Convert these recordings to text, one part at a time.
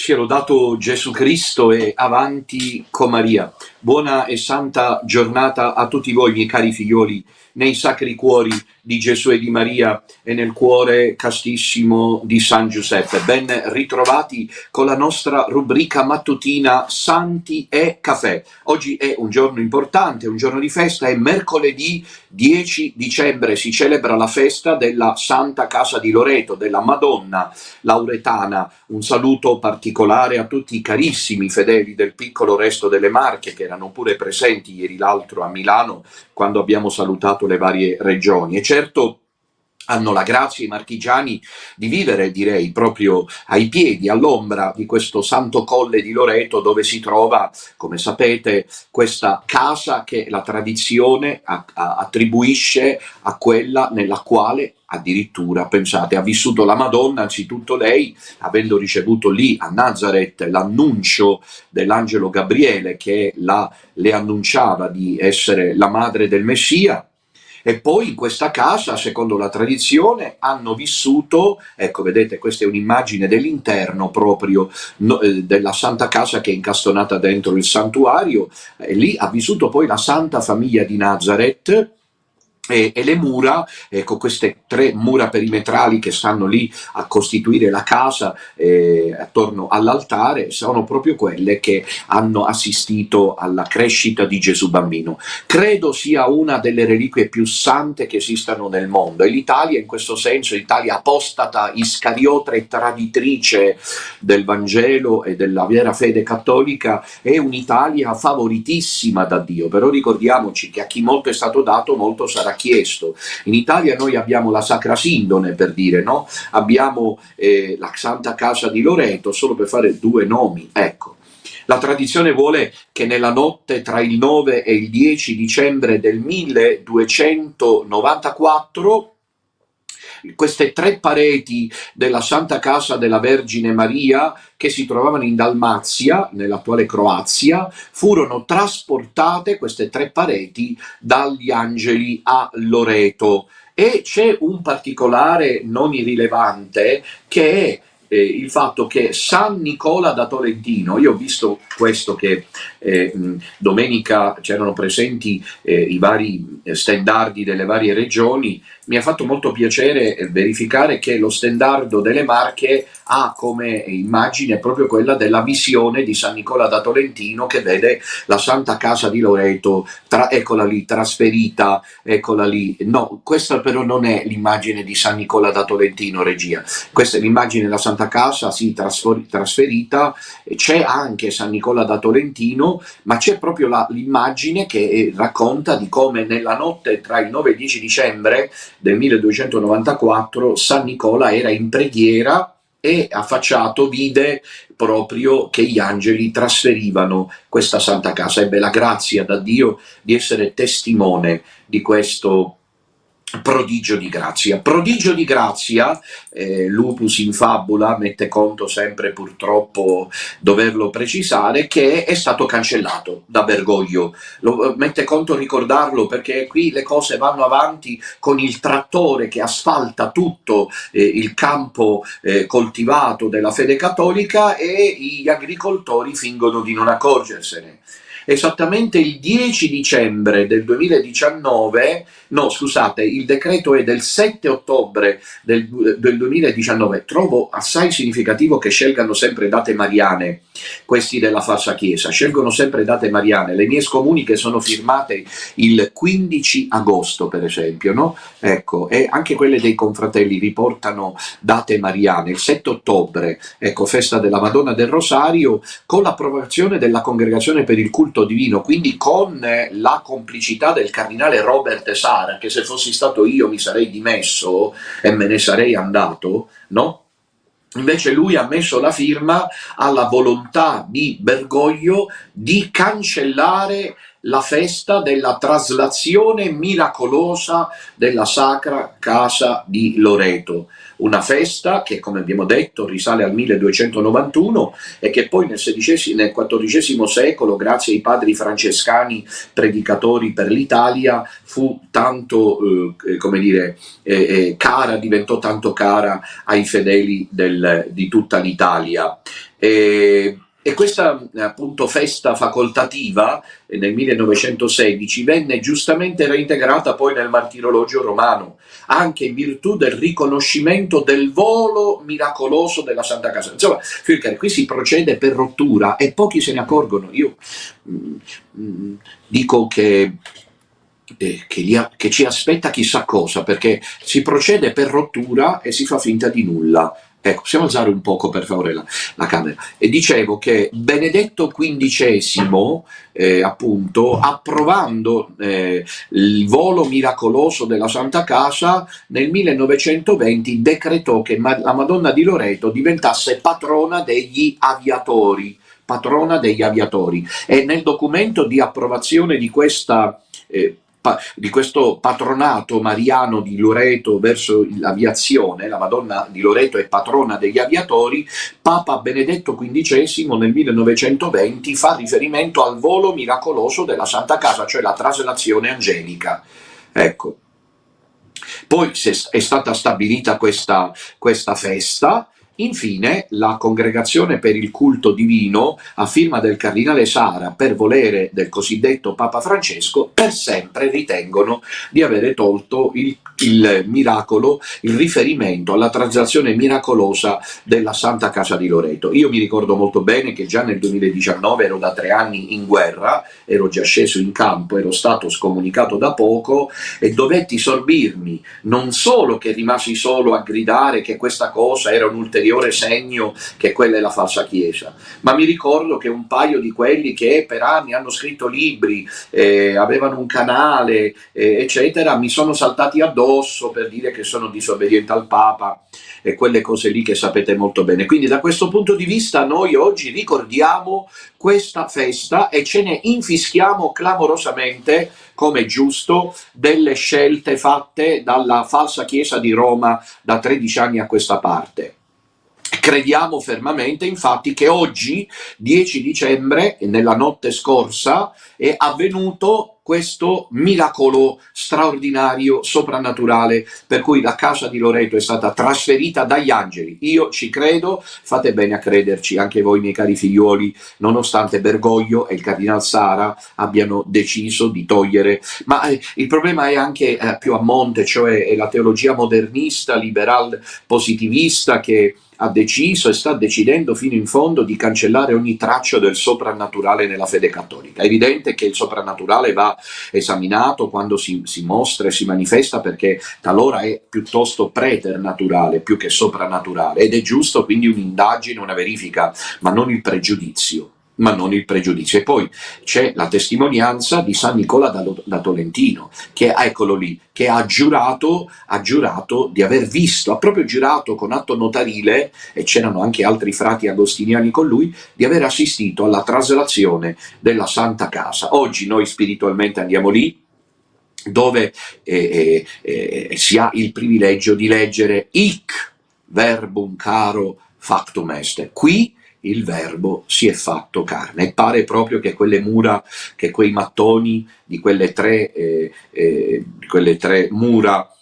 sia lodato Gesù Cristo e avanti con Maria. Buona e santa giornata a tutti voi, miei cari figlioli, nei sacri cuori di Gesù e di Maria e nel cuore castissimo di San Giuseppe. Ben ritrovati con la nostra rubrica mattutina Santi e Caffè. Oggi è un giorno importante, un giorno di festa, è mercoledì 10 dicembre, si celebra la festa della Santa Casa di Loreto, della Madonna Lauretana. Un saluto particolare a tutti i carissimi fedeli del piccolo Resto delle Marche che erano pure presenti ieri l'altro a Milano quando abbiamo salutato le varie regioni. E certo hanno la grazia i marchigiani di vivere, direi, proprio ai piedi, all'ombra di questo Santo Colle di Loreto, dove si trova, come sapete, questa casa che la tradizione attribuisce a quella nella quale addirittura, pensate, ha vissuto la Madonna, anzitutto lei, avendo ricevuto lì a Nazareth l'annuncio dell'angelo Gabriele che le annunciava di essere la madre del Messia. E poi in questa casa, secondo la tradizione, hanno vissuto, ecco vedete questa è un'immagine dell'interno proprio della Santa Casa che è incastonata dentro il santuario, e lì ha vissuto poi la Santa Famiglia di Nazareth. E le mura, ecco queste 3 mura perimetrali che stanno lì a costituire la casa attorno all'altare, sono proprio quelle che hanno assistito alla crescita di Gesù bambino. Credo sia una delle reliquie più sante che esistano nel mondo, e l'Italia in questo senso, l'Italia apostata, iscariota e traditrice del Vangelo e della vera fede cattolica, è un'Italia favoritissima da Dio, però ricordiamoci che a chi molto è stato dato, molto sarà chiesto. In Italia noi abbiamo la Sacra Sindone, per dire, no? Abbiamo la Santa Casa di Loreto, solo per fare 2 nomi, ecco. La tradizione vuole che nella notte tra il 9 e il 10 dicembre del 1294 queste 3 pareti della Santa Casa della Vergine Maria, che si trovavano in Dalmazia, nell'attuale Croazia, furono trasportate, queste 3 pareti, dagli angeli a Loreto. E c'è un particolare non irrilevante che è il fatto che San Nicola da Tolentino, io ho visto questo che domenica c'erano presenti i vari stendardi delle varie regioni, mi ha fatto molto piacere verificare che lo stendardo delle Marche ha come immagine proprio quella della visione di San Nicola da Tolentino che vede la Santa Casa di Loreto, eccola lì, trasferita, eccola lì. No, questa però non è l'immagine di San Nicola da Tolentino, regia. Questa è l'immagine della Santa Casa, sì, trasferita. C'è anche San Nicola da Tolentino, ma c'è proprio l'immagine che racconta di come nella notte tra il 9 e il 10 dicembre del 1294 San Nicola era in preghiera e affacciato vide proprio che gli angeli trasferivano questa Santa Casa. Ebbe la grazia da Dio di essere testimone di questo prodigio di grazia. Prodigio di grazia, Lupus in fabula mette conto sempre, purtroppo doverlo precisare, che è stato cancellato da Bergoglio. Lo mette conto ricordarlo, perché qui le cose vanno avanti con il trattore che asfalta tutto il campo coltivato della fede cattolica, e gli agricoltori fingono di non accorgersene. Esattamente il 10 dicembre del 2019, no scusate, il decreto è del 7 ottobre del 2019, trovo assai significativo che scelgano sempre date mariane, questi della falsa chiesa, scelgono sempre date mariane. Le mie scomuniche sono firmate il 15 agosto per esempio, no? Ecco, e anche quelle dei confratelli riportano date mariane, il 7 ottobre, ecco, festa della Madonna del Rosario, con l'approvazione della Congregazione per il Culto Divino, quindi con la complicità del cardinale Robert Sara, che se fossi stato io mi sarei dimesso e me ne sarei andato, no? Invece lui ha messo la firma alla volontà di Bergoglio di cancellare la festa della traslazione miracolosa della Sacra Casa di Loreto, una festa che, come abbiamo detto, risale al 1291 e che poi nel XIV secolo, grazie ai padri francescani predicatori per l'Italia, fu tanto, cara, diventò tanto cara ai fedeli di tutta l'Italia. E questa appunto festa facoltativa nel 1916 venne giustamente reintegrata poi nel martirologio romano, anche in virtù del riconoscimento del volo miracoloso della Santa Casa. Insomma, qui si procede per rottura e pochi se ne accorgono. Io dico che ci aspetta chissà cosa, perché si procede per rottura e si fa finta di nulla. Ecco, possiamo alzare un poco per favore la camera. E dicevo che Benedetto XV, appunto, approvando il volo miracoloso della Santa Casa, nel 1920 decretò che la Madonna di Loreto diventasse patrona degli aviatori. Patrona degli aviatori. E nel documento di approvazione di questo patronato mariano di Loreto verso l'aviazione, la Madonna di Loreto è patrona degli aviatori, Papa Benedetto XV nel 1920 fa riferimento al volo miracoloso della Santa Casa, cioè la traslazione angelica. Ecco. Poi è stata stabilita questa festa. Infine, la Congregazione per il Culto Divino, a firma del Cardinale Sara, per volere del cosiddetto Papa Francesco, per sempre ritengono di avere tolto il miracolo, il riferimento alla traslazione miracolosa della Santa Casa di Loreto. Io mi ricordo molto bene che già nel 2019 ero da 3 anni in guerra, ero già sceso in campo, ero stato scomunicato da poco e dovetti sorbirmi, non solo che rimasi solo a gridare che questa cosa era un ulteriore segno che quella è la falsa chiesa, ma mi ricordo che un paio di quelli che per anni hanno scritto libri, avevano un canale, eccetera, mi sono saltati addosso per dire che sono disobbediente al Papa e quelle cose lì che sapete molto bene. Quindi da questo punto di vista noi oggi ricordiamo questa festa e ce ne infischiamo clamorosamente, come è giusto, delle scelte fatte dalla falsa chiesa di Roma da 13 anni a questa parte. Crediamo fermamente, infatti, che oggi, 10 dicembre, nella notte scorsa, è avvenuto questo miracolo straordinario, soprannaturale, per cui la Casa di Loreto è stata trasferita dagli angeli. Io ci credo, fate bene a crederci, anche voi miei cari figliuoli, nonostante Bergoglio e il Cardinal Sara abbiano deciso di togliere. Ma il problema è anche più a monte, cioè è la teologia modernista, liberal, positivista, che ha deciso e sta decidendo fino in fondo di cancellare ogni traccia del soprannaturale nella fede cattolica. È evidente che il soprannaturale va esaminato quando si mostra e si manifesta, perché talora è piuttosto preternaturale più che soprannaturale, ed è giusto quindi un'indagine, una verifica, ma non il pregiudizio. E poi c'è la testimonianza di San Nicola da Tolentino, che eccolo lì, che ha giurato di aver visto, ha proprio giurato con atto notarile, e c'erano anche altri frati agostiniani con lui, di aver assistito alla traslazione della Santa Casa. Oggi noi spiritualmente andiamo lì, dove si ha il privilegio di leggere hic verbum caro factum est. Qui il verbo si è fatto carne, e pare proprio che quelle mura, che quei mattoni di quelle tre mura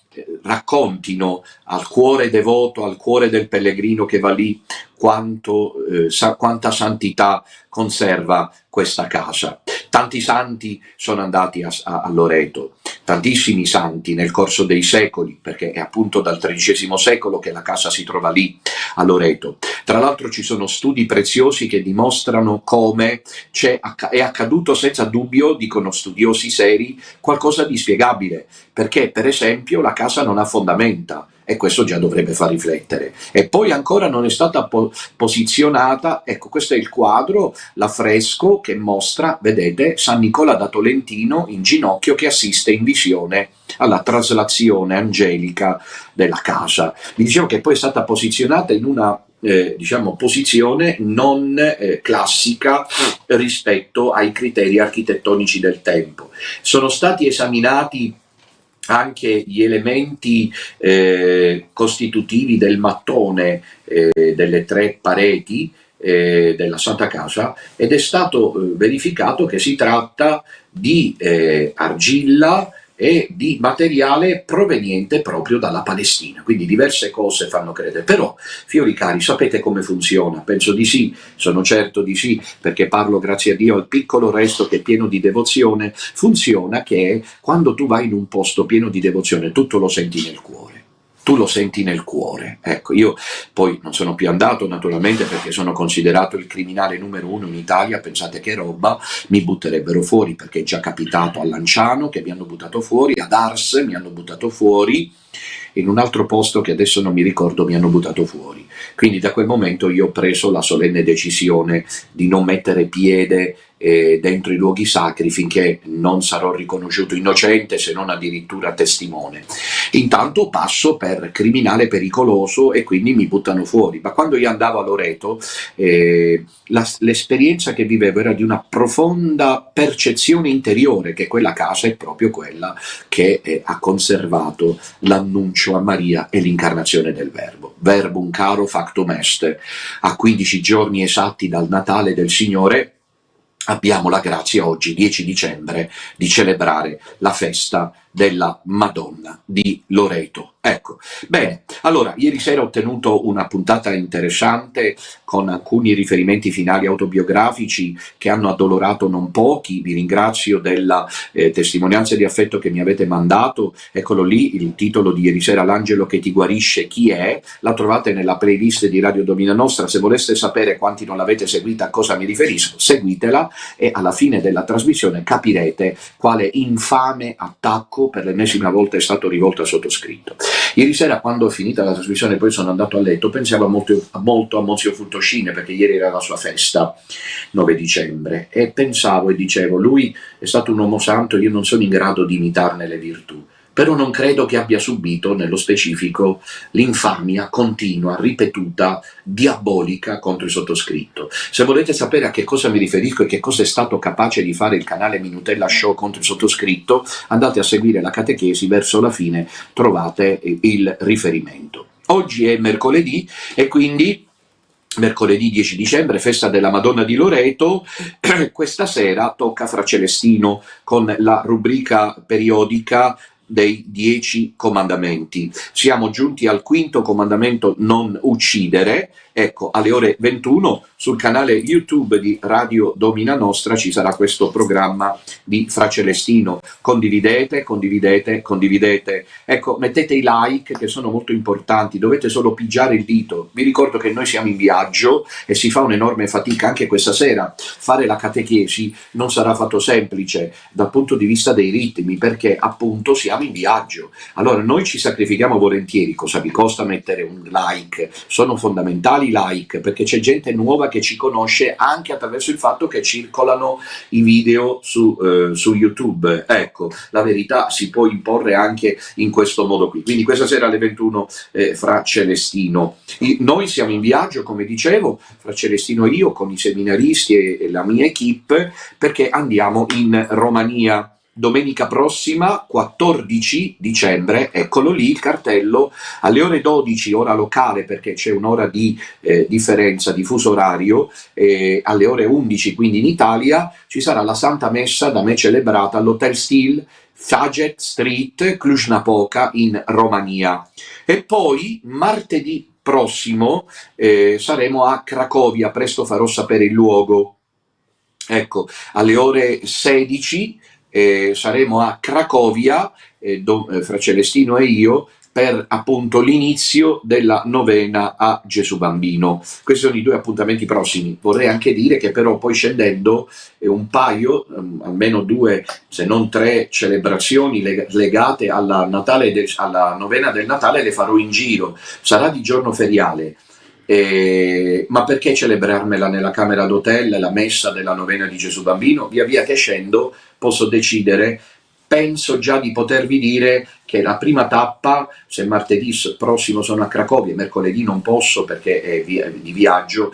raccontino al cuore devoto, al cuore del pellegrino che va lì, quanta santità conserva questa casa. Tanti santi sono andati a Loreto, tantissimi santi nel corso dei secoli, perché è appunto dal XIII secolo che la casa si trova lì, a Loreto. Tra l'altro ci sono studi preziosi che dimostrano come è accaduto senza dubbio, dicono studiosi seri, qualcosa di spiegabile, perché per esempio la casa non ha fondamenta, e questo già dovrebbe far riflettere. E poi ancora non è stata posizionata, ecco, questo è il quadro, l'affresco che mostra, vedete, San Nicola da Tolentino in ginocchio che assiste in visione alla traslazione angelica della casa. Vi dicevo che poi è stata posizionata in una diciamo posizione non classica rispetto ai criteri architettonici del tempo. Sono stati esaminati anche gli elementi costitutivi del mattone delle tre pareti della Santa Casa, ed è stato verificato che si tratta di argilla e di materiale proveniente proprio dalla Palestina, quindi diverse cose fanno credere. Però, fiori cari, sapete come funziona? Penso di sì, sono certo di sì, perché parlo, grazie a Dio, al piccolo resto che è pieno di devozione. Funziona che quando tu vai in un posto pieno di devozione, tutto lo senti nel cuore. Tu lo senti nel cuore. Ecco, io poi non sono più andato naturalmente perché sono considerato il criminale numero uno in Italia, pensate che roba, mi butterebbero fuori, perché è già capitato a Lanciano che mi hanno buttato fuori, ad Ars mi hanno buttato fuori, in un altro posto che adesso non mi ricordo mi hanno buttato fuori. Quindi da quel momento io ho preso la solenne decisione di non mettere piede dentro i luoghi sacri finché non sarò riconosciuto innocente, se non addirittura testimone. Intanto passo per criminale pericoloso e quindi mi buttano fuori. Ma quando io andavo a Loreto, l'esperienza che vivevo era di una profonda percezione interiore che quella casa è proprio quella che ha conservato l'annuncio a Maria e l'incarnazione del Verbo. Verbum caro factum est. A 15 giorni esatti dal Natale del Signore abbiamo la grazia oggi, 10 dicembre, di celebrare la festa della Madonna di Loreto. Ecco, bene, allora, ieri sera ho tenuto una puntata interessante con alcuni riferimenti finali autobiografici che hanno addolorato non pochi. Vi ringrazio della testimonianza di affetto che mi avete mandato. Eccolo lì, il titolo di ieri sera, L'angelo che ti guarisce, chi è? La trovate nella playlist di Radio Domina Nostra. Se voleste sapere quanti non l'avete seguita, a cosa mi riferisco, seguitela e alla fine della trasmissione capirete quale infame attacco per l'ennesima volta è stato rivolto al sottoscritto. Ieri sera, quando ho finita la trasmissione, poi sono andato a letto, pensavo molto a Mozio Futtoscine, perché ieri era la sua festa, 9 dicembre, e pensavo e dicevo, lui è stato un uomo santo, io non sono in grado di imitarne le virtù, però non credo che abbia subito, nello specifico, l'infamia continua, ripetuta, diabolica contro il sottoscritto. Se volete sapere a che cosa mi riferisco e che cosa è stato capace di fare il canale Minutella Show contro il sottoscritto, andate a seguire la catechesi, verso la fine trovate il riferimento. Oggi è mercoledì e quindi mercoledì 10 dicembre, festa della Madonna di Loreto. Questa sera tocca Fra Celestino con la rubrica periodica dei 10 comandamenti. Siamo giunti al quinto comandamento, non uccidere. Ecco, alle ore 21 sul canale YouTube di Radio Domina Nostra ci sarà questo programma di Fra Celestino. Condividete, condividete, condividete. Ecco, mettete i like che sono molto importanti, dovete solo pigiare il dito. Vi ricordo che noi siamo in viaggio e si fa un'enorme fatica anche questa sera. Fare la catechesi non sarà fatto semplice dal punto di vista dei ritmi, perché appunto siamo in viaggio. Allora noi ci sacrifichiamo volentieri. Cosa vi costa mettere un like? Sono fondamentali i like, perché c'è gente nuova che ci conosce anche attraverso il fatto che circolano i video su YouTube. Ecco, la verità si può imporre anche in questo modo qui. Quindi questa sera alle 21 Fra Celestino. Noi siamo in viaggio, come dicevo, Fra Celestino e io, con i seminaristi e la mia equipe, perché andiamo in Romania. Domenica prossima, 14 dicembre, eccolo lì il cartello, alle ore 12, ora locale perché c'è un'ora di differenza di fuso orario, alle ore 11 quindi in Italia ci sarà la Santa Messa da me celebrata all'Hotel Stil Faget Street, Cluj-Napoca in Romania. E poi martedì prossimo saremo a Cracovia, presto farò sapere il luogo. Ecco, alle ore 16 saremo a Cracovia, Fra Celestino e io, per appunto l'inizio della novena a Gesù Bambino. Questi sono i 2 appuntamenti prossimi. Vorrei anche dire che però poi scendendo un paio, almeno 2, se non 3 celebrazioni legate alla novena del Natale le farò in giro. Sarà di giorno feriale. Ma perché celebrarmela nella camera d'hotel, la messa della novena di Gesù Bambino? Via via che scendo posso decidere. Penso già di potervi dire che la prima tappa, se martedì prossimo sono a Cracovia, mercoledì non posso perché è di viaggio,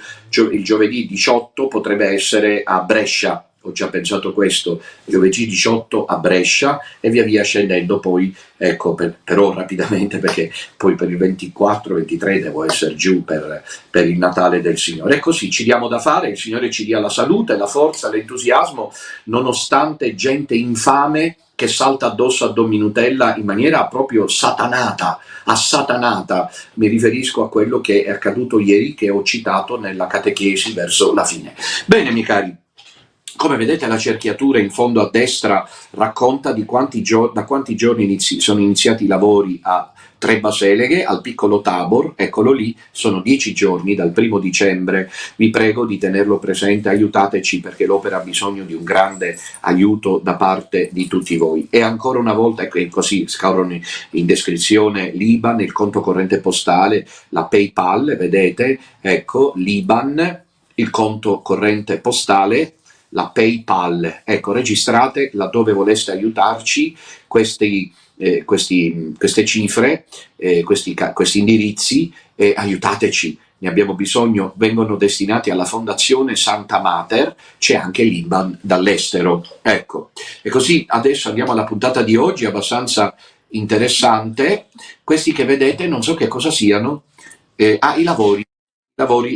il giovedì 18 potrebbe essere a Brescia. Ho già pensato questo, giovedì 18 a Brescia e via via scendendo poi, ecco, però rapidamente perché poi per il 24-23 devo essere giù per il Natale del Signore. E così ci diamo da fare, il Signore ci dia la salute, la forza, l'entusiasmo, nonostante gente infame che salta addosso a Dommi Nutella in maniera proprio satanata, assatanata. Mi riferisco a quello che è accaduto ieri, che ho citato nella catechesi verso la fine. Bene, miei cari, come vedete la cerchiatura in fondo a destra racconta da quanti giorni sono iniziati i lavori a Tre Baseleghe, al piccolo Tabor. Eccolo lì, sono 10 giorni dal 1° dicembre. Vi prego di tenerlo presente, aiutateci perché l'opera ha bisogno di un grande aiuto da parte di tutti voi. E ancora una volta, così scorrono in descrizione l'IBAN, il conto corrente postale, la PayPal, vedete, ecco l'IBAN, il conto corrente postale, la PayPal, ecco, registrate laddove voleste aiutarci queste cifre, questi indirizzi, aiutateci, ne abbiamo bisogno, vengono destinati alla Fondazione Santa Mater, c'è anche l'IBAN dall'estero, ecco. E così adesso andiamo alla puntata di oggi, abbastanza interessante. Questi che vedete non so che cosa siano, i lavori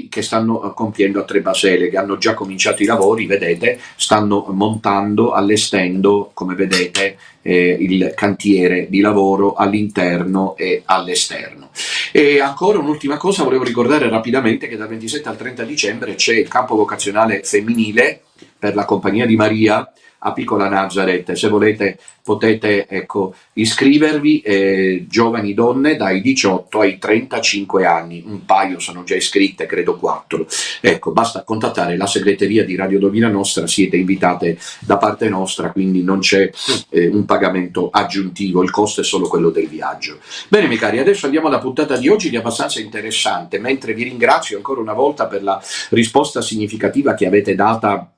che stanno compiendo a Tre Baseleghe, hanno già cominciato i lavori, vedete, stanno montando, allestendo, come vedete, il cantiere di lavoro all'interno e all'esterno. E ancora un'ultima cosa, volevo ricordare rapidamente che dal 27 al 30 dicembre c'è il campo vocazionale femminile per la Compagnia di Maria a Piccola Nazareth. Se volete potete, ecco, iscrivervi, giovani donne dai 18 ai 35 anni, un paio sono già iscritte, credo 4. Ecco, basta contattare la segreteria di Radio Domina Nostra, siete invitate da parte nostra, quindi non c'è un pagamento aggiuntivo, il costo è solo quello del viaggio. Bene, miei cari, adesso andiamo alla puntata di oggi, che è abbastanza interessante, mentre vi ringrazio ancora una volta per la risposta significativa che avete data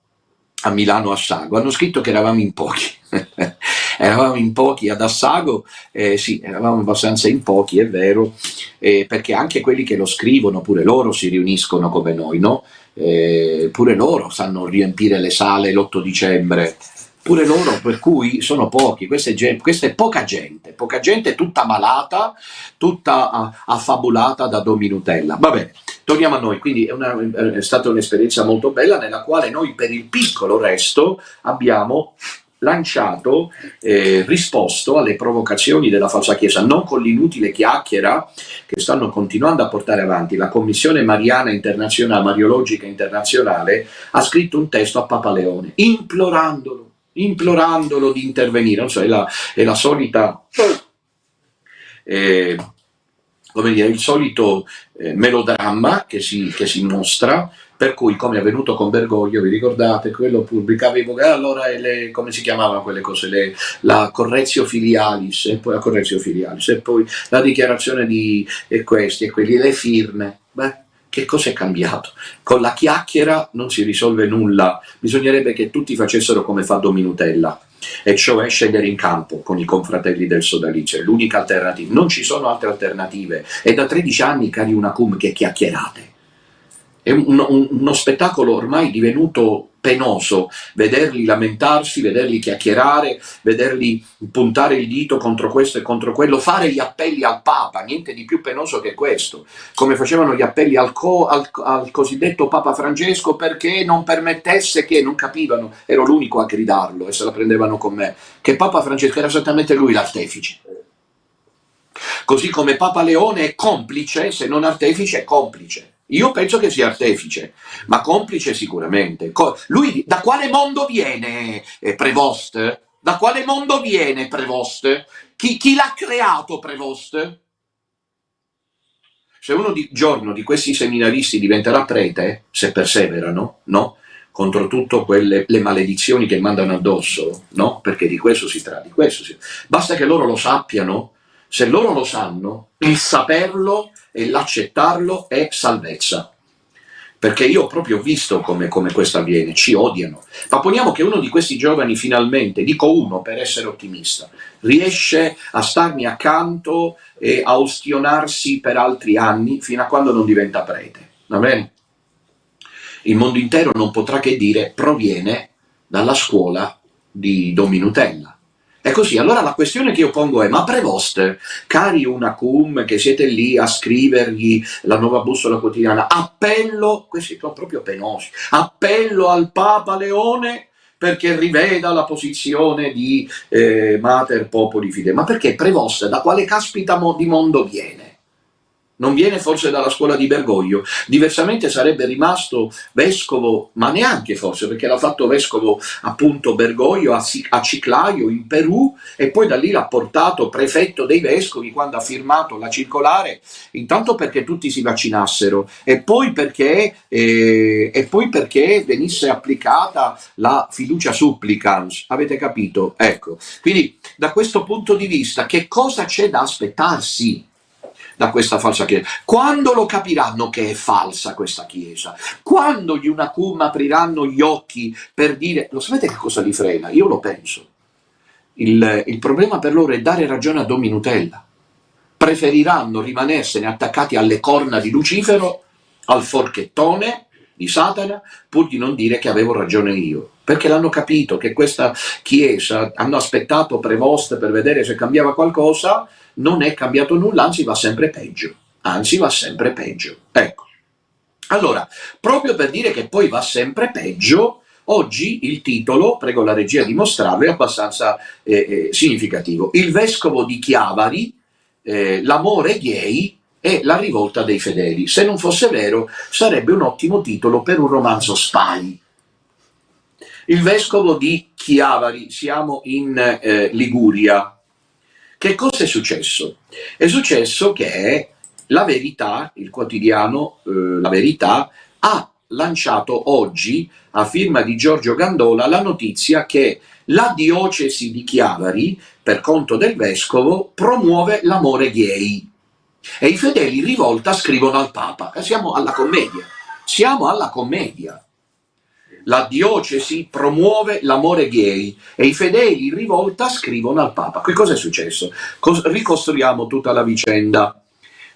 a Milano Assago. Hanno scritto che eravamo in pochi. Eravamo in pochi ad Assago, sì, eravamo abbastanza in pochi, è vero, perché anche quelli che lo scrivono, pure loro si riuniscono come noi, no? Pure loro sanno riempire le sale l'8 dicembre, pure loro, per cui sono pochi, questa è poca gente tutta malata, tutta affabulata da Dommi Nutella. Vabbè, torniamo a noi, quindi è stata un'esperienza molto bella nella quale noi per il piccolo resto abbiamo lanciato, risposto alle provocazioni della falsa chiesa, non con l'inutile chiacchiera che stanno continuando a portare avanti. La Commissione Mariana Internazionale, Mariologica Internazionale, ha scritto un testo a Papa Leone, implorandolo di intervenire. Non so, è la solita, come dire, il solito melodramma che si mostra, per cui, come è avvenuto con Bergoglio, vi ricordate, quello pubblicava allora come si chiamavano quelle cose, la correttio filialis, e poi la dichiarazione di questi e quelli, le firme. Beh, che cosa è cambiato? Con la chiacchiera non si risolve nulla, bisognerebbe che tutti facessero come fa Dommi Nutella, e cioè scendere in campo con i confratelli del sodalizio, è l'unica alternativa, non ci sono altre alternative. È da 13 anni, cari Unacum, che chiacchierate. È uno spettacolo ormai divenuto penoso, vederli lamentarsi, vederli chiacchierare, vederli puntare il dito contro questo e contro quello, fare gli appelli al Papa, niente di più penoso che questo, come facevano gli appelli al cosiddetto Papa Francesco perché non permettesse, che non capivano, ero l'unico a gridarlo e se la prendevano con me, che Papa Francesco era esattamente lui l'artefice. Così come Papa Leone è complice, se non artefice è complice. Io penso che sia artefice, ma complice sicuramente. Lui da quale mondo viene, Prevost? Da quale mondo viene Prevost? Chi l'ha creato Prevost? Se uno di giorno di questi seminaristi diventerà prete, se perseverano, no? Contro tutto le maledizioni che mandano addosso, no? Perché di questo si tratta, di questo si... Basta che loro lo sappiano, se loro lo sanno, il saperlo e l'accettarlo è salvezza. Perché io ho proprio visto come questo avviene, ci odiano. Ma poniamo che uno di questi giovani finalmente, dico uno per essere ottimista, riesce a starmi accanto e a ostinarsi per altri anni fino a quando non diventa prete. Va bene? Il mondo intero non potrà che dire proviene dalla scuola di Dominutella. È così, allora la questione che io pongo è: ma Prevost, cari Unacum che siete lì a scrivergli la nuova bussola quotidiana, appello, questi sono proprio penosi, appello al Papa Leone perché riveda la posizione di Mater Populi Fidei. Ma perché Prevost da quale caspita di mondo viene? Non viene forse dalla scuola di Bergoglio? Diversamente sarebbe rimasto vescovo, ma neanche forse, perché l'ha fatto vescovo appunto Bergoglio a Chiclayo in Perù, e poi da lì l'ha portato prefetto dei vescovi quando ha firmato la circolare, intanto perché tutti si vaccinassero e poi perché venisse applicata la fiducia supplicans. Avete capito? Ecco, quindi da questo punto di vista che cosa c'è da aspettarsi da questa falsa chiesa? Quando lo capiranno che è falsa questa chiesa? Quando gli Unacum apriranno gli occhi per dire, lo sapete che cosa li frena? Io lo penso. Il problema per loro è dare ragione a Dominutella. Preferiranno rimanersene attaccati alle corna di Lucifero, al forchettone di Satana, pur di non dire che avevo ragione io. Perché l'hanno capito che questa chiesa, hanno aspettato Prevost per vedere se cambiava qualcosa, non è cambiato nulla, anzi va sempre peggio. Anzi va sempre peggio. Ecco. Allora, proprio per dire che poi va sempre peggio, oggi il titolo, prego la regia di mostrarlo, è abbastanza significativo. Il vescovo di Chiavari, l'amore gay e la rivolta dei fedeli. Se non fosse vero, sarebbe un ottimo titolo per un romanzo spy. Il vescovo di Chiavari, siamo in Liguria. Che cosa è successo? È successo che La Verità, il quotidiano La Verità, ha lanciato oggi, a firma di Giorgio Gandola, la notizia che la diocesi di Chiavari, per conto del vescovo, promuove l'amore gay. E i fedeli in rivolta scrivono al Papa. Siamo alla commedia. Siamo alla commedia. La diocesi promuove l'amore gay e i fedeli in rivolta scrivono al Papa. Che cosa è successo? Ricostruiamo tutta la vicenda.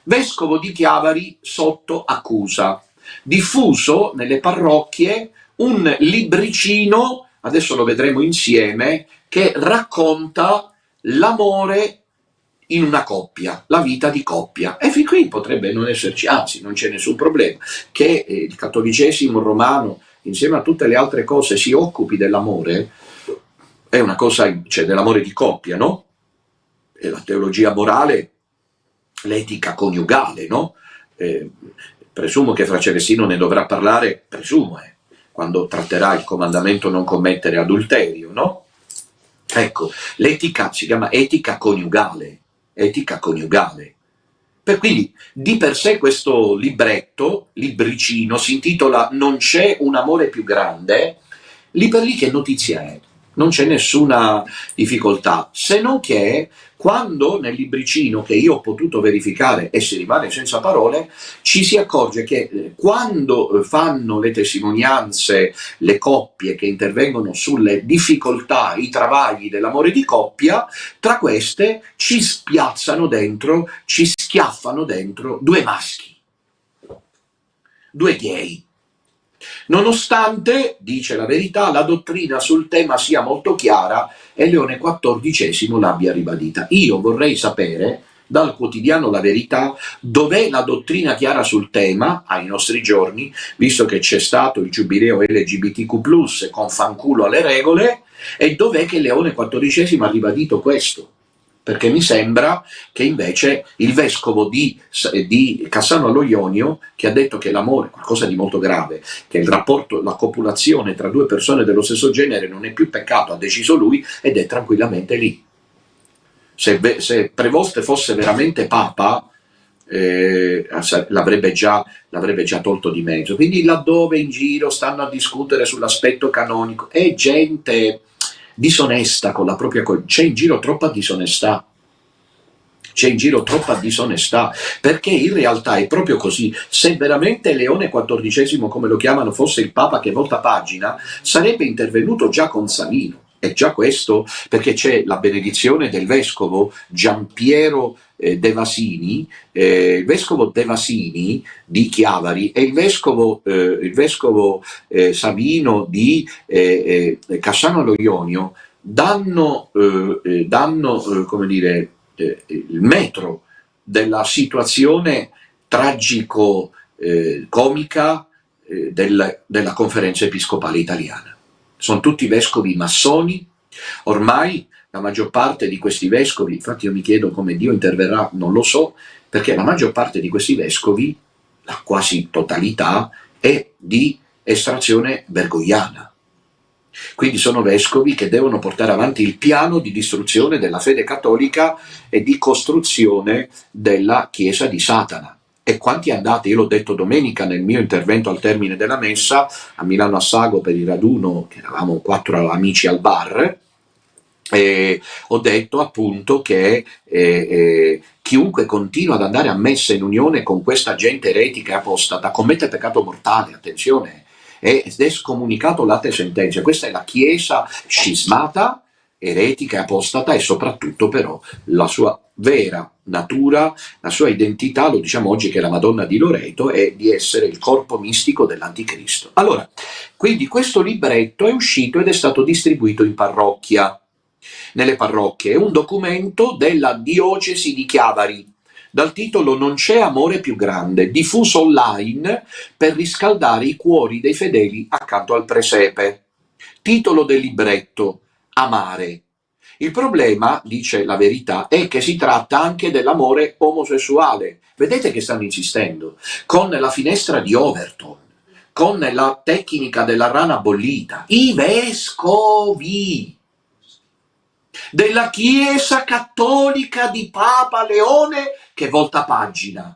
Vescovo di Chiavari sotto accusa. Diffuso nelle parrocchie un libricino, adesso lo vedremo insieme, che racconta l'amore in una coppia, la vita di coppia. E fin qui potrebbe non esserci, anzi non c'è nessun problema, che il cattolicesimo romano, insieme a tutte le altre cose, si occupi dell'amore, è una cosa, cioè dell'amore di coppia, no? E la teologia morale, l'etica coniugale, no? Presumo che Fra Celestino ne dovrà parlare, presumo, quando tratterà il comandamento non commettere adulterio, no? Ecco, l'etica si chiama etica coniugale, etica coniugale. Quindi di per sé questo libricino, si intitola Non c'è un amore più grande. Lì per lì che notizia è? Non c'è nessuna difficoltà, se non che quando nel libricino, che io ho potuto verificare e si rimane senza parole, ci si accorge che quando fanno le testimonianze le coppie che intervengono sulle difficoltà, i travagli dell'amore di coppia, tra queste ci spiazzano dentro, ci schiaffano dentro due maschi, due gay. Nonostante, dice La Verità, la dottrina sul tema sia molto chiara e Leone XIV l'abbia ribadita. Io vorrei sapere dal quotidiano La Verità dov'è la dottrina chiara sul tema ai nostri giorni, visto che c'è stato il giubileo LGBTQ+, con fanculo alle regole, e dov'è che Leone XIV ha ribadito questo. Perché mi sembra che invece il vescovo di Cassano allo Ionio, che ha detto che l'amore è qualcosa di molto grave, che il rapporto, la copulazione tra due persone dello stesso genere non è più peccato, ha deciso lui ed è tranquillamente lì. Se Prevost fosse veramente Papa, l'avrebbe già tolto di mezzo. Quindi laddove in giro stanno a discutere sull'aspetto canonico, è gente disonesta con la propria c'è in giro troppa disonestà. C'è in giro troppa disonestà, perché in realtà è proprio così. Se veramente Leone XIV, come lo chiamano, fosse il Papa che volta pagina, sarebbe intervenuto già con Savino. E già questo, perché c'è la benedizione del vescovo Giampiero De Vasini, il vescovo De Vasini di Chiavari e il vescovo Savino di Cassano allo Ionio danno come dire, il metro della situazione tragico-comica della Conferenza Episcopale Italiana. Sono tutti vescovi massoni, ormai la maggior parte di questi vescovi, infatti io mi chiedo come Dio interverrà, non lo so, perché la maggior parte di questi vescovi, la quasi totalità, è di estrazione bergogliana. Quindi sono vescovi che devono portare avanti il piano di distruzione della fede cattolica e di costruzione della Chiesa di Satana. E quanti andate, io l'ho detto domenica nel mio intervento al termine della messa a Milano Assago per il raduno, che eravamo 4 amici al bar, ho detto appunto che chiunque continua ad andare a messa in unione con questa gente eretica e apostata commette peccato mortale, attenzione, ed è scomunicato latte sentenze. Questa è la Chiesa scismata, eretica e apostata, e soprattutto però la sua vera natura, la sua identità, lo diciamo oggi che è la Madonna di Loreto, è di essere il corpo mistico dell'Anticristo. Allora, quindi questo libretto è uscito ed è stato distribuito in parrocchia, nelle parrocchie. È un documento della diocesi di Chiavari, dal titolo "Non c'è amore più grande", diffuso online per riscaldare i cuori dei fedeli accanto al presepe. Titolo del libretto: Amare. Il problema, dice la verità, è che si tratta anche dell'amore omosessuale. Vedete che stanno insistendo con la finestra di Overton, con la tecnica della rana bollita. I vescovi della Chiesa Cattolica di Papa Leone, che volta pagina,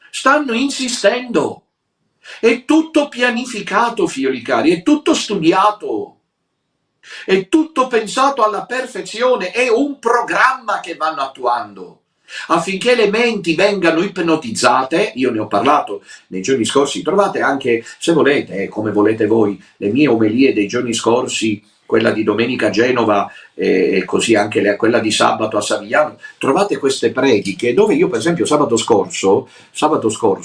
stanno insistendo. È tutto pianificato, figlioli cari, è tutto studiato, è tutto pensato alla perfezione, è un programma che vanno attuando affinché le menti vengano ipnotizzate. Io ne ho parlato nei giorni scorsi, trovate anche, se volete, come volete voi, le mie omelie dei giorni scorsi, quella di domenica a Genova e così anche quella di sabato a Savigliano. Trovate queste prediche dove io per esempio sabato scorso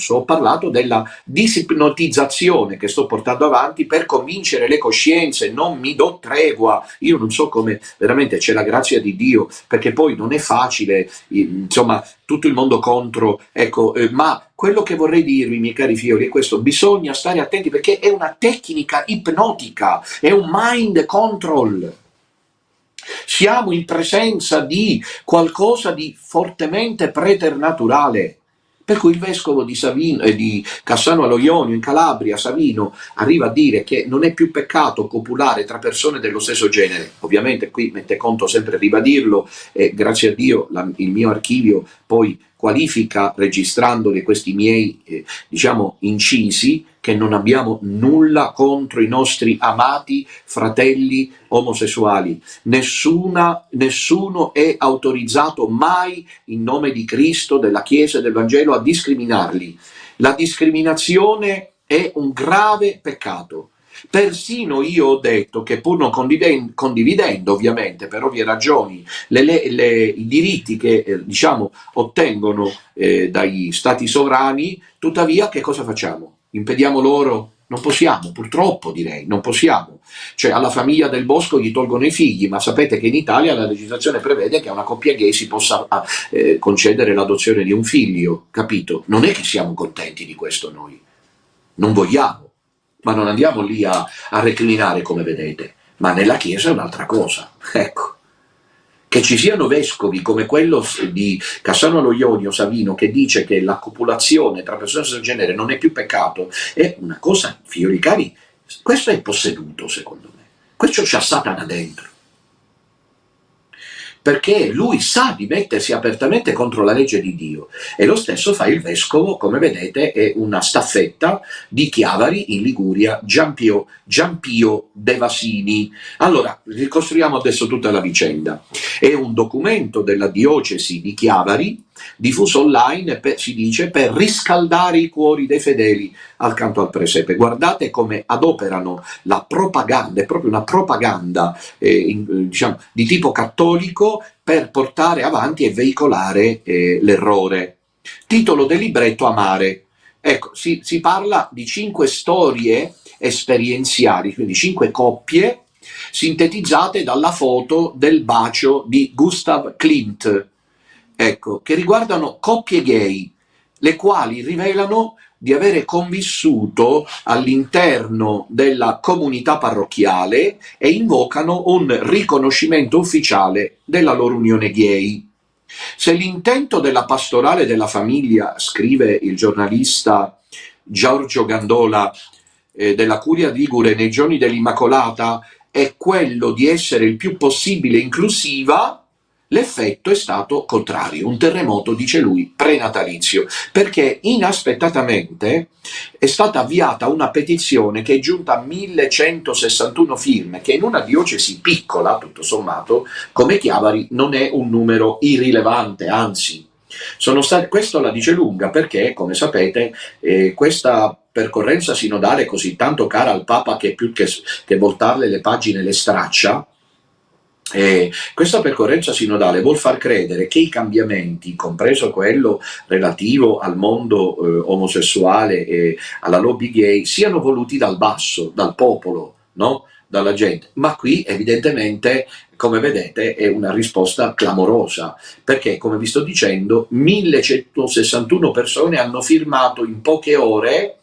ho parlato della disipnotizzazione che sto portando avanti per convincere le coscienze. Non mi do tregua, io non so come, veramente c'è la grazia di Dio, perché poi non è facile, insomma, tutto il mondo contro, ecco, ma quello che vorrei dirvi, miei cari figlioli, è questo: bisogna stare attenti, perché è una tecnica ipnotica, è un mind control. Siamo in presenza di qualcosa di fortemente preternaturale. Per cui il vescovo di Cassano allo Ionio, in Calabria, Savino, arriva a dire che non è più peccato copulare tra persone dello stesso genere. Ovviamente qui mette conto sempre ribadirlo, e grazie a Dio il mio archivio poi qualifica, registrandoli questi miei incisi, che non abbiamo nulla contro i nostri amati fratelli omosessuali. Nessuno è autorizzato mai, in nome di Cristo, della Chiesa e del Vangelo, a discriminarli. La discriminazione è un grave peccato. Persino io ho detto che, pur non condividendo ovviamente per ovvie ragioni i diritti che ottengono dagli stati sovrani, tuttavia che cosa facciamo? Impediamo loro? Non possiamo, purtroppo direi, non possiamo. Cioè alla famiglia del Bosco gli tolgono i figli, ma sapete che in Italia la legislazione prevede che a una coppia gay si possa concedere l'adozione di un figlio, capito? Non è che siamo contenti di questo noi, non vogliamo. Ma non andiamo lì a recriminare, come vedete. Ma nella Chiesa è un'altra cosa, ecco. Che ci siano vescovi come quello di Cassano allo Ionio, Savino, che dice che la copulazione tra persone del genere non è più peccato, è una cosa, figlioli cari, questo è posseduto, secondo me. Questo c'ha Satana dentro. perché lui sa di mettersi apertamente contro la legge di Dio, e lo stesso fa il vescovo, come vedete è una staffetta di Chiavari in Liguria, Giampio De Vasini. Allora, ricostruiamo adesso tutta la vicenda. È un documento della diocesi di Chiavari, diffuso online, si dice, per riscaldare i cuori dei fedeli accanto al presepe. Guardate come adoperano la propaganda, è proprio una propaganda diciamo, di tipo cattolico, per portare avanti e veicolare l'errore. Titolo del libretto: Amare. Ecco, si parla di 5 storie esperienziali, quindi 5 coppie, sintetizzate dalla foto del bacio di Gustav Klimt, ecco, che riguardano coppie gay, le quali rivelano di avere convissuto all'interno della comunità parrocchiale e invocano un riconoscimento ufficiale della loro unione gay. Se l'intento della pastorale della famiglia, scrive il giornalista Giorgio Gandola della Curia Ligure nei giorni dell'Immacolata, è quello di essere il più possibile inclusiva, l'effetto è stato contrario, un terremoto, dice lui, prenatalizio, perché inaspettatamente è stata avviata una petizione che è giunta a 1161 firme, che in una diocesi piccola, tutto sommato, come Chiavari, non è un numero irrilevante, anzi. Questo la dice lunga, perché, come sapete, questa percorrenza sinodale così tanto cara al Papa, che più che voltarle le pagine le straccia, questa percorrenza sinodale vuol far credere che i cambiamenti, compreso quello relativo al mondo omosessuale e alla lobby gay, siano voluti dal basso, dal popolo, no? Dalla gente. Ma qui evidentemente, come vedete, è una risposta clamorosa, perché, come vi sto dicendo, 1161 persone hanno firmato in poche ore,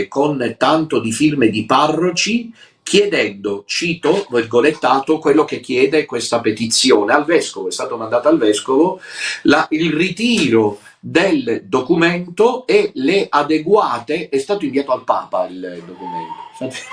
con tanto di firme di parroci, chiedendo, cito, virgolettato, quello che chiede questa petizione al vescovo. È stato mandato al vescovo il ritiro del documento e le adeguate, è stato inviato al Papa il documento.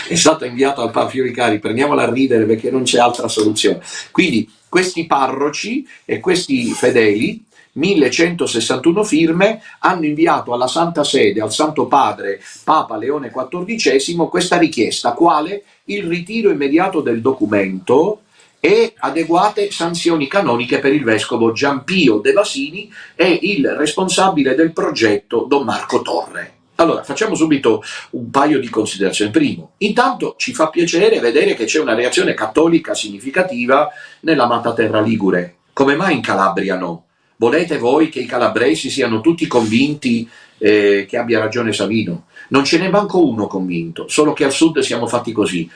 È stato inviato al Papa, Fiori cari, prendiamola a ridere perché non c'è altra soluzione. Quindi questi parroci e questi fedeli, 1161 firme, hanno inviato alla Santa Sede, al Santo Padre Papa Leone XIV, questa richiesta, quale? Il ritiro immediato del documento e adeguate sanzioni canoniche per il vescovo Giampio De Vasini e il responsabile del progetto Don Marco Torre. Allora, facciamo subito un paio di considerazioni. Primo, intanto ci fa piacere vedere che c'è una reazione cattolica significativa nell'amata terra ligure. Come mai in Calabria no? Volete voi che i calabresi siano tutti convinti che abbia ragione Savino? Non ce n'è manco uno convinto, solo che al sud siamo fatti così.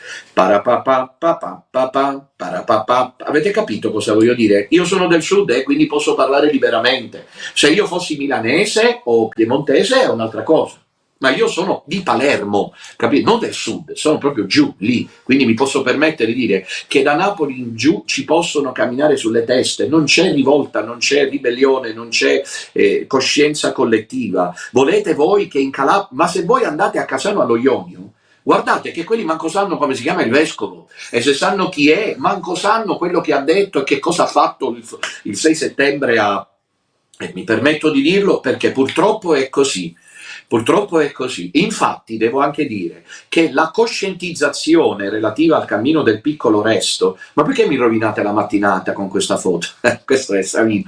Avete capito cosa voglio dire? Io sono del sud e quindi posso parlare liberamente. Se io fossi milanese o piemontese è un'altra cosa. Ma io sono di Palermo, capito? Non del sud, sono proprio giù, lì, quindi mi posso permettere di dire che da Napoli in giù ci possono camminare sulle teste, non c'è rivolta, non c'è ribellione, non c'è coscienza collettiva. Volete voi che in Calabria, ma se voi andate a Casano allo Ionio, guardate che quelli manco sanno come si chiama il vescovo, e se sanno chi è, manco sanno quello che ha detto e che cosa ha fatto il 6 settembre mi permetto di dirlo perché purtroppo è così. Purtroppo è così. Infatti devo anche dire che la coscientizzazione relativa al cammino del piccolo resto, ma perché mi rovinate la mattinata con questa foto? Questo è Savino.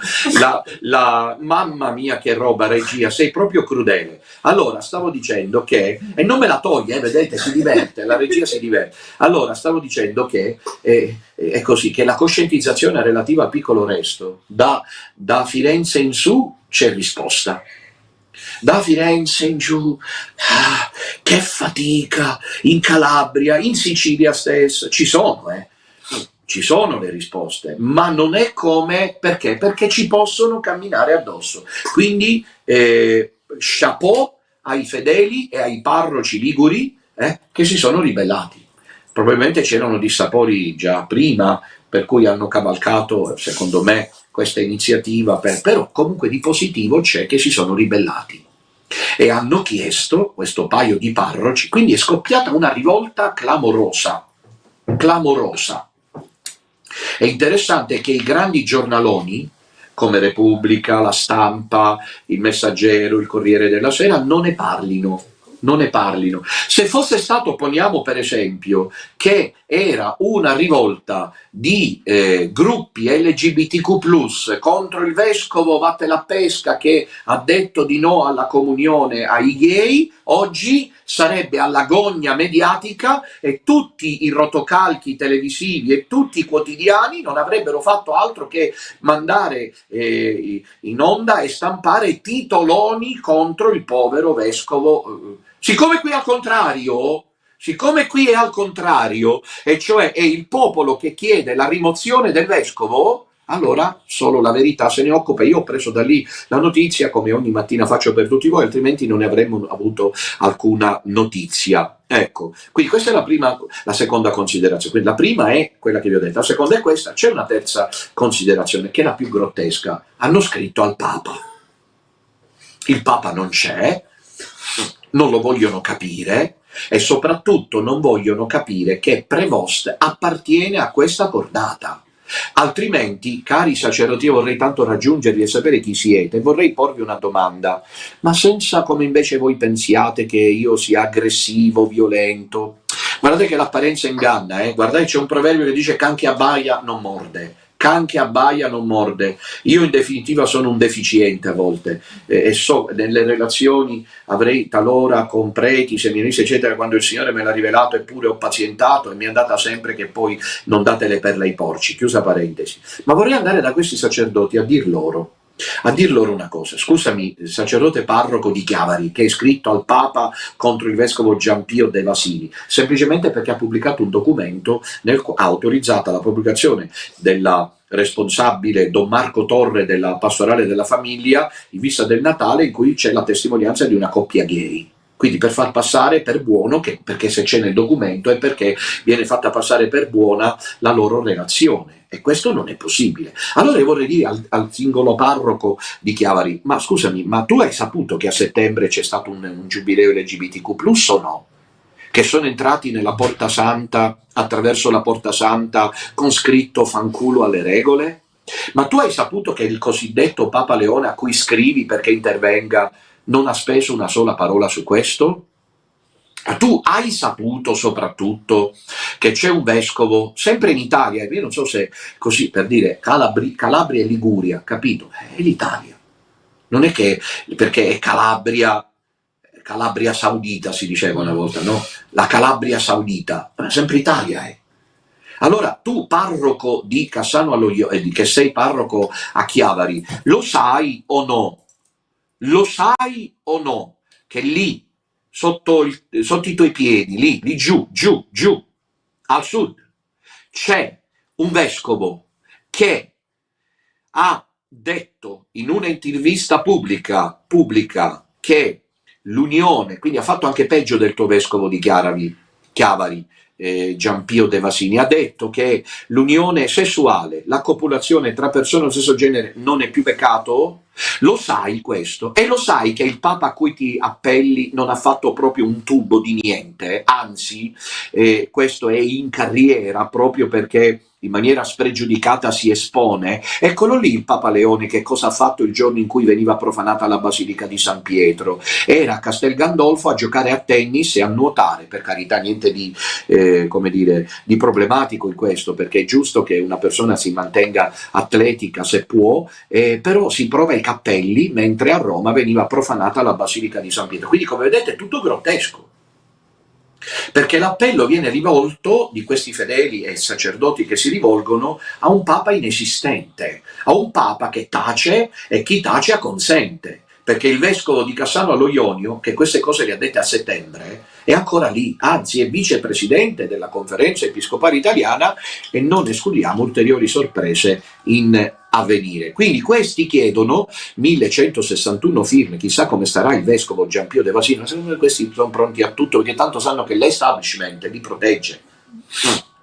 Mamma mia che roba, regia, sei proprio crudele. Allora, stavo dicendo che, e non me la toglie, vedete, si diverte, la regia si diverte. Allora, stavo dicendo che è così, che la coscientizzazione relativa al piccolo resto, da Firenze in su c'è risposta. Da Firenze in giù, che fatica, in Calabria, in Sicilia stessa, ci sono le risposte, ma non è come, perché? Perché ci possono camminare addosso. Quindi chapeau ai fedeli e ai parroci liguri che si sono ribellati. Probabilmente c'erano dissapori già prima, per cui hanno cavalcato, secondo me, questa iniziativa, però comunque di positivo c'è che si sono ribellati e hanno chiesto, questo paio di parroci, quindi è scoppiata una rivolta clamorosa, È interessante che i grandi giornaloni, come Repubblica, La Stampa, Il Messaggero, Il Corriere della Sera, non ne parlino. Non ne parlino. Se fosse stato, poniamo per esempio, che era una rivolta di gruppi LGBTQ+, contro il vescovo Vatte la Pesca che ha detto di no alla comunione ai gay, oggi sarebbe alla gogna mediatica e tutti i rotocalchi televisivi e tutti i quotidiani non avrebbero fatto altro che mandare in onda e stampare titoloni contro il povero vescovo. Siccome qui è al contrario, e cioè è il popolo che chiede la rimozione del vescovo, allora solo la verità se ne occupa. Io ho preso da lì la notizia, come ogni mattina faccio per tutti voi, altrimenti non ne avremmo avuto alcuna notizia. Ecco, quindi questa è la seconda considerazione. Quindi la prima è quella che vi ho detto, la seconda è questa. C'è una terza considerazione che è la più grottesca. Hanno scritto al Papa. Il Papa non c'è, non lo vogliono capire e soprattutto non vogliono capire che Prevost appartiene a questa cordata. Altrimenti, cari sacerdoti, io vorrei tanto raggiungervi e sapere chi siete, vorrei porvi una domanda, ma senza come invece voi pensiate che io sia aggressivo, violento. Guardate che l'apparenza inganna, guardate, c'è un proverbio che dice can che abbaia non morde. Can che abbaia non morde. Io in definitiva sono un deficiente a volte e so nelle relazioni avrei talora con preti, seminaristi eccetera, quando il Signore me l'ha rivelato, eppure ho pazientato e mi è andata sempre che poi non date le perle ai porci, chiusa parentesi. Ma vorrei andare da questi sacerdoti a dir loro una cosa. Scusami, il sacerdote parroco di Chiavari che è iscritto al Papa contro il vescovo Giampio De Vasini, semplicemente perché ha pubblicato un documento ha autorizzato la pubblicazione della responsabile Don Marco Torre della pastorale della famiglia in vista del Natale, in cui c'è la testimonianza di una coppia gay. Quindi per far passare per buono, perché se c'è nel documento è perché viene fatta passare per buona la loro relazione, e questo non è possibile. Allora io vorrei dire al singolo parroco di Chiavari, ma scusami, ma tu hai saputo che a settembre c'è stato un giubileo LGBTQ+, o no? Che sono entrati nella Porta Santa, attraverso la Porta Santa, con scritto fanculo alle regole? Ma tu hai saputo che il cosiddetto Papa Leone, a cui scrivi perché intervenga, non ha speso una sola parola su questo? Tu hai saputo soprattutto che c'è un vescovo, sempre in Italia, io non so se così per dire Calabria e Liguria, capito? È l'Italia. Non è che perché è Calabria Saudita si diceva una volta, no? La Calabria Saudita, sempre Italia è. Allora tu parroco di Cassano allo Ionio, che sei parroco a Chiavari, lo sai o no? Lo sai o no? Che lì, sotto i tuoi piedi, lì giù, al sud, c'è un vescovo che ha detto in un'intervista pubblica che l'unione, quindi ha fatto anche peggio del tuo vescovo di Chiavari, Giampio De Vasini, ha detto che l'unione sessuale, la copulazione tra persone dello stesso genere non è più peccato? Lo sai questo? E lo sai che il Papa a cui ti appelli non ha fatto proprio un tubo di niente, anzi questo è in carriera proprio perché in maniera spregiudicata si espone. Eccolo lì il Papa Leone che cosa ha fatto il giorno in cui veniva profanata la Basilica di San Pietro. Era a Castel Gandolfo a giocare a tennis e a nuotare, per carità, niente di, di problematico in questo, perché è giusto che una persona si mantenga atletica se può, però si prova i cappelli mentre a Roma veniva profanata la Basilica di San Pietro. Quindi come vedete è tutto grottesco. Perché l'appello viene rivolto di questi fedeli e sacerdoti che si rivolgono a un Papa inesistente, a un Papa che tace e chi tace acconsente, perché il vescovo di Cassano allo Ionio, che queste cose le ha dette a settembre, è ancora lì, anzi è vicepresidente della Conferenza Episcopale Italiana e non escludiamo ulteriori sorprese in avvenire. Quindi questi chiedono 1161 firme, chissà come starà il vescovo Giampio De Vasino, secondo me questi sono pronti a tutto perché tanto sanno che l'establishment li protegge.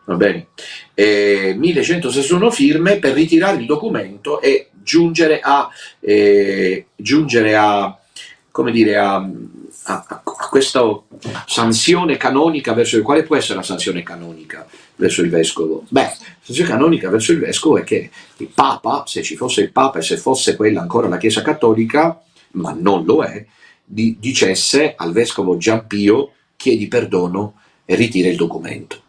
Va bene, 1161 firme per ritirare il documento e giungere a come dire, a questa sanzione canonica verso il quale può essere la sanzione canonica verso il vescovo? Beh, la sanzione canonica verso il vescovo è che il Papa, se ci fosse il Papa e se fosse quella ancora la Chiesa Cattolica, ma non lo è, dicesse al vescovo Giampio: chiedi perdono e ritira il documento.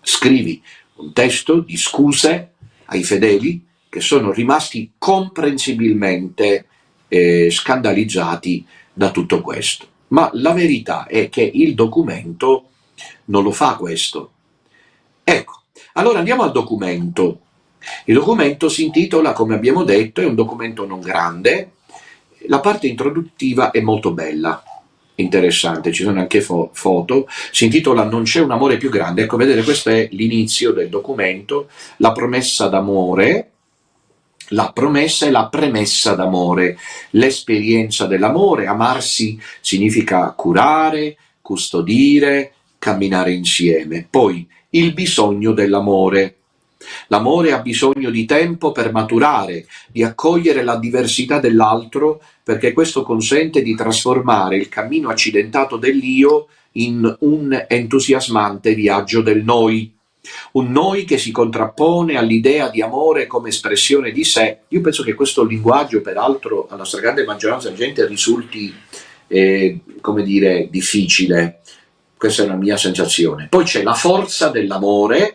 Scrivi un testo di scuse ai fedeli che sono rimasti comprensibilmente scandalizzati da tutto questo. Ma la verità è che il documento non lo fa questo. Ecco, allora andiamo al documento. Il documento si intitola, come abbiamo detto, è un documento non grande. La parte introduttiva è molto bella, interessante, ci sono anche foto, si intitola Non c'è un amore più grande. Ecco, vedete, questo è l'inizio del documento, la promessa d'amore, la promessa e la premessa d'amore, l'esperienza dell'amore. Amarsi significa curare, custodire, camminare insieme. Poi il bisogno dell'amore. L'amore ha bisogno di tempo per maturare, di accogliere la diversità dell'altro, perché questo consente di trasformare il cammino accidentato dell'io in un entusiasmante viaggio del noi. Un noi che si contrappone all'idea di amore come espressione di sé. Io penso che questo linguaggio, peraltro, alla stragrande maggioranza della gente risulti, come dire, difficile. Questa è la mia sensazione. Poi c'è la forza dell'amore.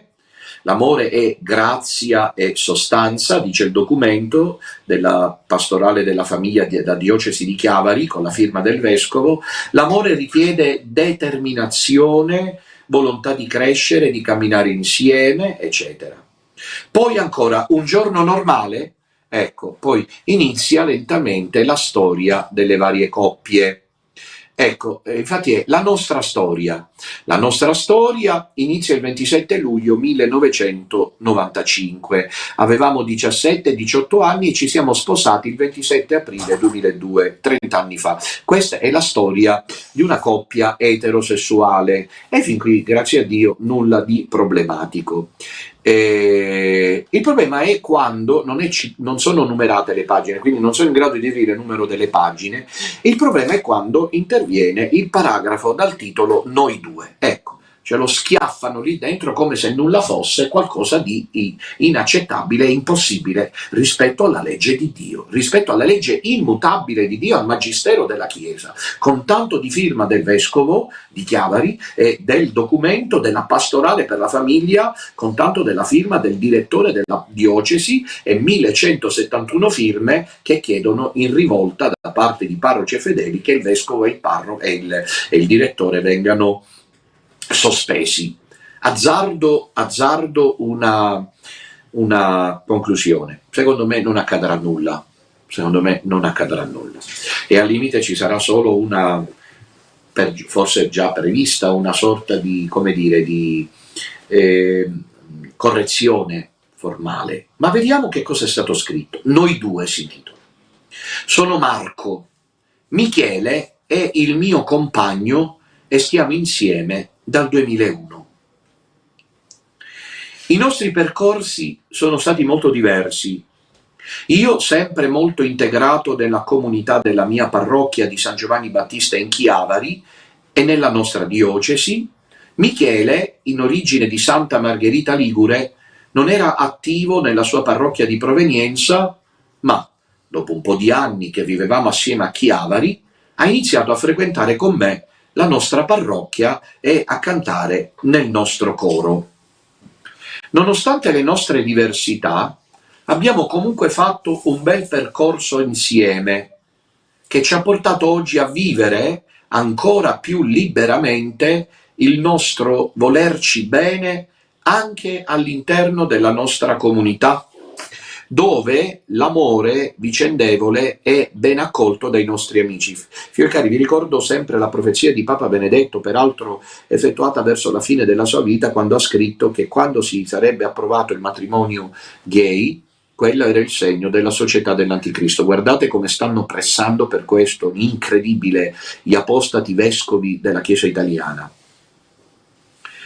L'amore è grazia e sostanza, dice il documento della pastorale della famiglia da diocesi di Chiavari, con la firma del vescovo. L'amore richiede determinazione, volontà di crescere, di camminare insieme, eccetera. Poi ancora, un giorno normale, ecco, poi inizia lentamente la storia delle varie coppie. Ecco, infatti è la nostra storia. La nostra storia inizia il 27 luglio 1995. Avevamo 17-18 anni e ci siamo sposati il 27 aprile 2002, 30 anni fa. Questa è la storia di una coppia eterosessuale e fin qui, grazie a Dio, nulla di problematico. Il problema è quando non sono numerate le pagine, quindi non sono in grado di dire il numero delle pagine. Il problema è quando interviene il paragrafo dal titolo Noi due. Ecco, ce lo schiaffano lì dentro come se nulla fosse qualcosa di inaccettabile e impossibile rispetto alla legge di Dio, rispetto alla legge immutabile di Dio, al magistero della Chiesa, con tanto di firma del vescovo di Chiavari e del documento della pastorale per la famiglia, con tanto della firma del direttore della diocesi e 1171 firme che chiedono in rivolta da parte di parroci e fedeli che il vescovo e il parroco e il direttore vengano sospesi. Azzardo una conclusione. Secondo me non accadrà nulla. E al limite ci sarà solo una, forse già prevista, una sorta di, come dire, di correzione formale. Ma vediamo che cosa è stato scritto. Noi due si intitola. Sono Marco. Michele è il mio compagno e stiamo insieme dal 2001. I nostri percorsi sono stati molto diversi. Io sempre molto integrato nella comunità della mia parrocchia di San Giovanni Battista in Chiavari e nella nostra diocesi. Michele, in origine di Santa Margherita Ligure, non era attivo nella sua parrocchia di provenienza, ma dopo un po' di anni che vivevamo assieme a Chiavari, ha iniziato a frequentare con me la nostra parrocchia e a cantare nel nostro coro. Nonostante le nostre diversità, abbiamo comunque fatto un bel percorso insieme che ci ha portato oggi a vivere ancora più liberamente il nostro volerci bene anche all'interno della nostra comunità, dove l'amore vicendevole è ben accolto dai nostri amici. Fiori cari, vi ricordo sempre la profezia di Papa Benedetto, peraltro effettuata verso la fine della sua vita, quando ha scritto che quando si sarebbe approvato il matrimonio gay, quello era il segno della società dell'anticristo. Guardate come stanno pressando per questo, incredibile, gli apostati vescovi della Chiesa italiana.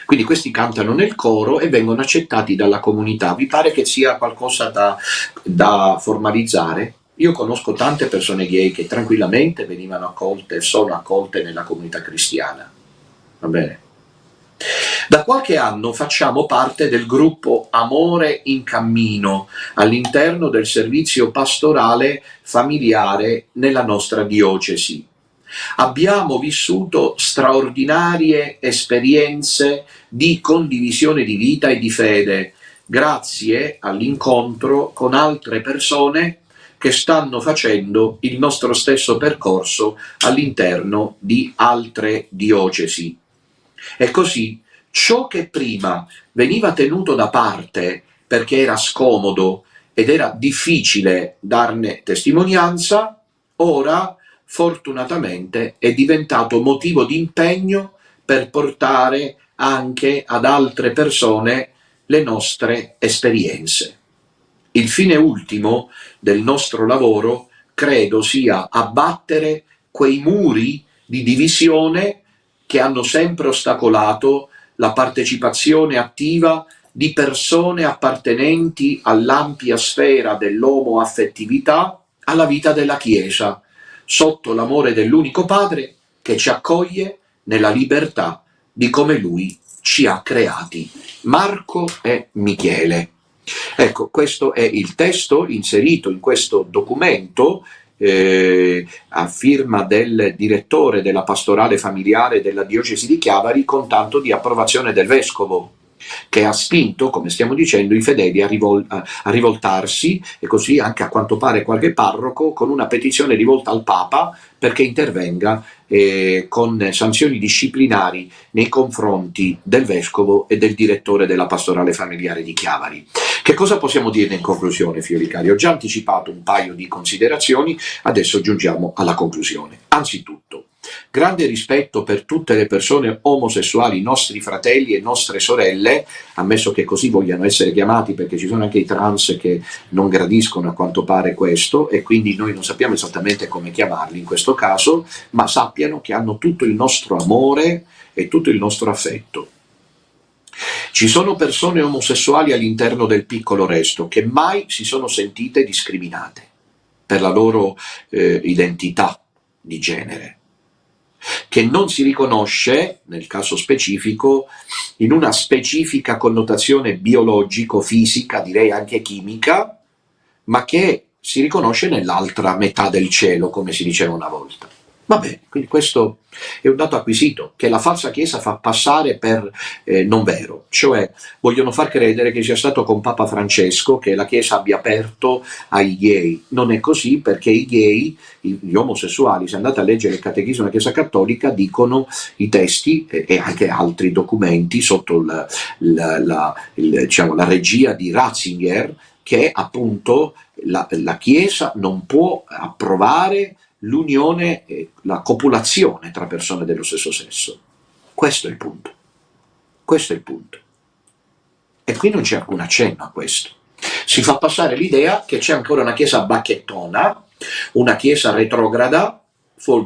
Quindi questi cantano nel coro e vengono accettati dalla comunità. Vi pare che sia qualcosa da formalizzare? Io conosco tante persone gay che tranquillamente venivano accolte e sono accolte nella comunità cristiana, va bene? Da qualche anno facciamo parte del gruppo Amore in Cammino all'interno del servizio pastorale familiare nella nostra diocesi. Abbiamo vissuto straordinarie esperienze di condivisione di vita e di fede, grazie all'incontro con altre persone che stanno facendo il nostro stesso percorso all'interno di altre diocesi. E così ciò che prima veniva tenuto da parte perché era scomodo ed era difficile darne testimonianza, ora fortunatamente è diventato motivo di impegno per portare anche ad altre persone le nostre esperienze. Il fine ultimo del nostro lavoro credo sia abbattere quei muri di divisione che hanno sempre ostacolato la partecipazione attiva di persone appartenenti all'ampia sfera dell'omoaffettività alla vita della Chiesa, sotto l'amore dell'unico Padre che ci accoglie nella libertà di come Lui ci ha creati. Marco e Michele. Ecco, questo è il testo inserito in questo documento a firma del direttore della pastorale familiare della diocesi di Chiavari, con tanto di approvazione del vescovo, che ha spinto, come stiamo dicendo, i fedeli a rivoltarsi, e così anche a quanto pare qualche parroco, con una petizione rivolta al Papa perché intervenga con sanzioni disciplinari nei confronti del vescovo e del direttore della pastorale familiare di Chiavari. Che cosa possiamo dire in conclusione, figlioli cari? Ho già anticipato un paio di considerazioni, adesso giungiamo alla conclusione. Anzitutto, grande rispetto per tutte le persone omosessuali, nostri fratelli e nostre sorelle, ammesso che così vogliano essere chiamati, perché ci sono anche i trans che non gradiscono a quanto pare questo, e quindi noi non sappiamo esattamente come chiamarli in questo caso, ma sappiano che hanno tutto il nostro amore e tutto il nostro affetto. Ci sono persone omosessuali all'interno del piccolo Resto che mai si sono sentite discriminate per la loro identità di genere, che non si riconosce, nel caso specifico, in una specifica connotazione biologico-fisica, direi anche chimica, ma che si riconosce nell'altra metà del cielo, come si diceva una volta. Va bene, quindi questo è un dato acquisito che la falsa Chiesa fa passare per non vero, cioè vogliono far credere che sia stato con Papa Francesco che la Chiesa abbia aperto ai gay. Non è così, perché i gay, gli omosessuali, se andate a leggere il Catechismo della Chiesa Cattolica, dicono i testi e anche altri documenti sotto diciamo, la regia di Ratzinger, che appunto la Chiesa non può approvare l'unione, la copulazione tra persone dello stesso sesso. Questo è il punto. Questo è il punto. E qui non c'è alcun accenno a questo. Si fa passare l'idea che c'è ancora una chiesa bacchettona, una chiesa retrograda.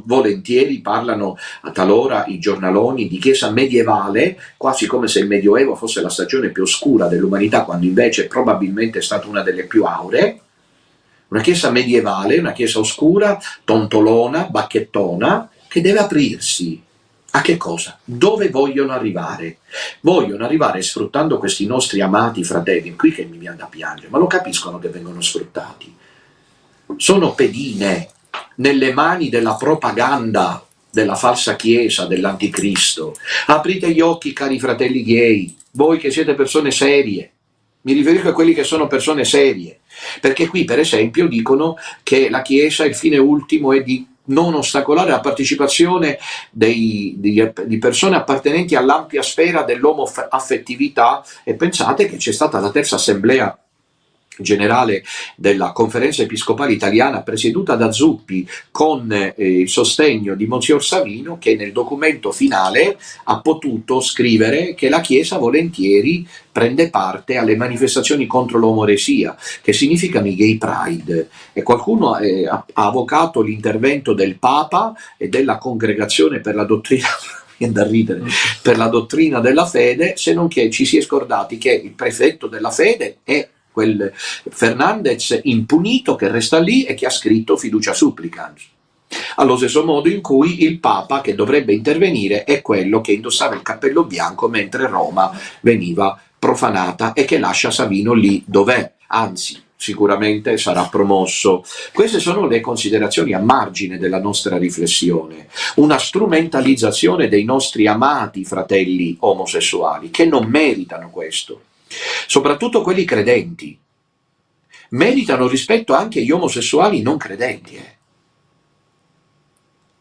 Volentieri parlano a talora i giornaloni di chiesa medievale, quasi come se il Medioevo fosse la stagione più oscura dell'umanità, quando invece probabilmente è stata una delle più auree. Una chiesa medievale, una chiesa oscura, tontolona, bacchettona, che deve aprirsi. A che cosa? Dove vogliono arrivare? Vogliono arrivare sfruttando questi nostri amati fratelli, qui che mi viene da piangere, ma lo capiscono che vengono sfruttati. Sono pedine nelle mani della propaganda della falsa Chiesa, dell'anticristo. Aprite gli occhi, cari fratelli gay, voi che siete persone serie. Mi riferisco a quelli che sono persone serie, perché qui per esempio dicono che la Chiesa, il fine ultimo è di non ostacolare la partecipazione di persone appartenenti all'ampia sfera dell'omoaffettività, e pensate che c'è stata la terza assemblea generale della Conferenza Episcopale Italiana presieduta da Zuppi, con il sostegno di Monsignor Savino, che nel documento finale ha potuto scrivere che la Chiesa volentieri prende parte alle manifestazioni contro l'omoresia, che significano i gay pride, e qualcuno ha avvocato l'intervento del Papa e della Congregazione per la dottrina da ridere, per la dottrina della fede, se non che ci si è scordati che il prefetto della fede è quel Fernandez impunito che resta lì e che ha scritto fiducia supplicans. Allo stesso modo in cui il Papa che dovrebbe intervenire è quello che indossava il cappello bianco mentre Roma veniva profanata e che lascia Savino lì dov'è, anzi sicuramente sarà promosso. Queste sono le considerazioni a margine della nostra riflessione, una strumentalizzazione dei nostri amati fratelli omosessuali che non meritano questo, soprattutto quelli credenti, meritano rispetto anche gli omosessuali non credenti.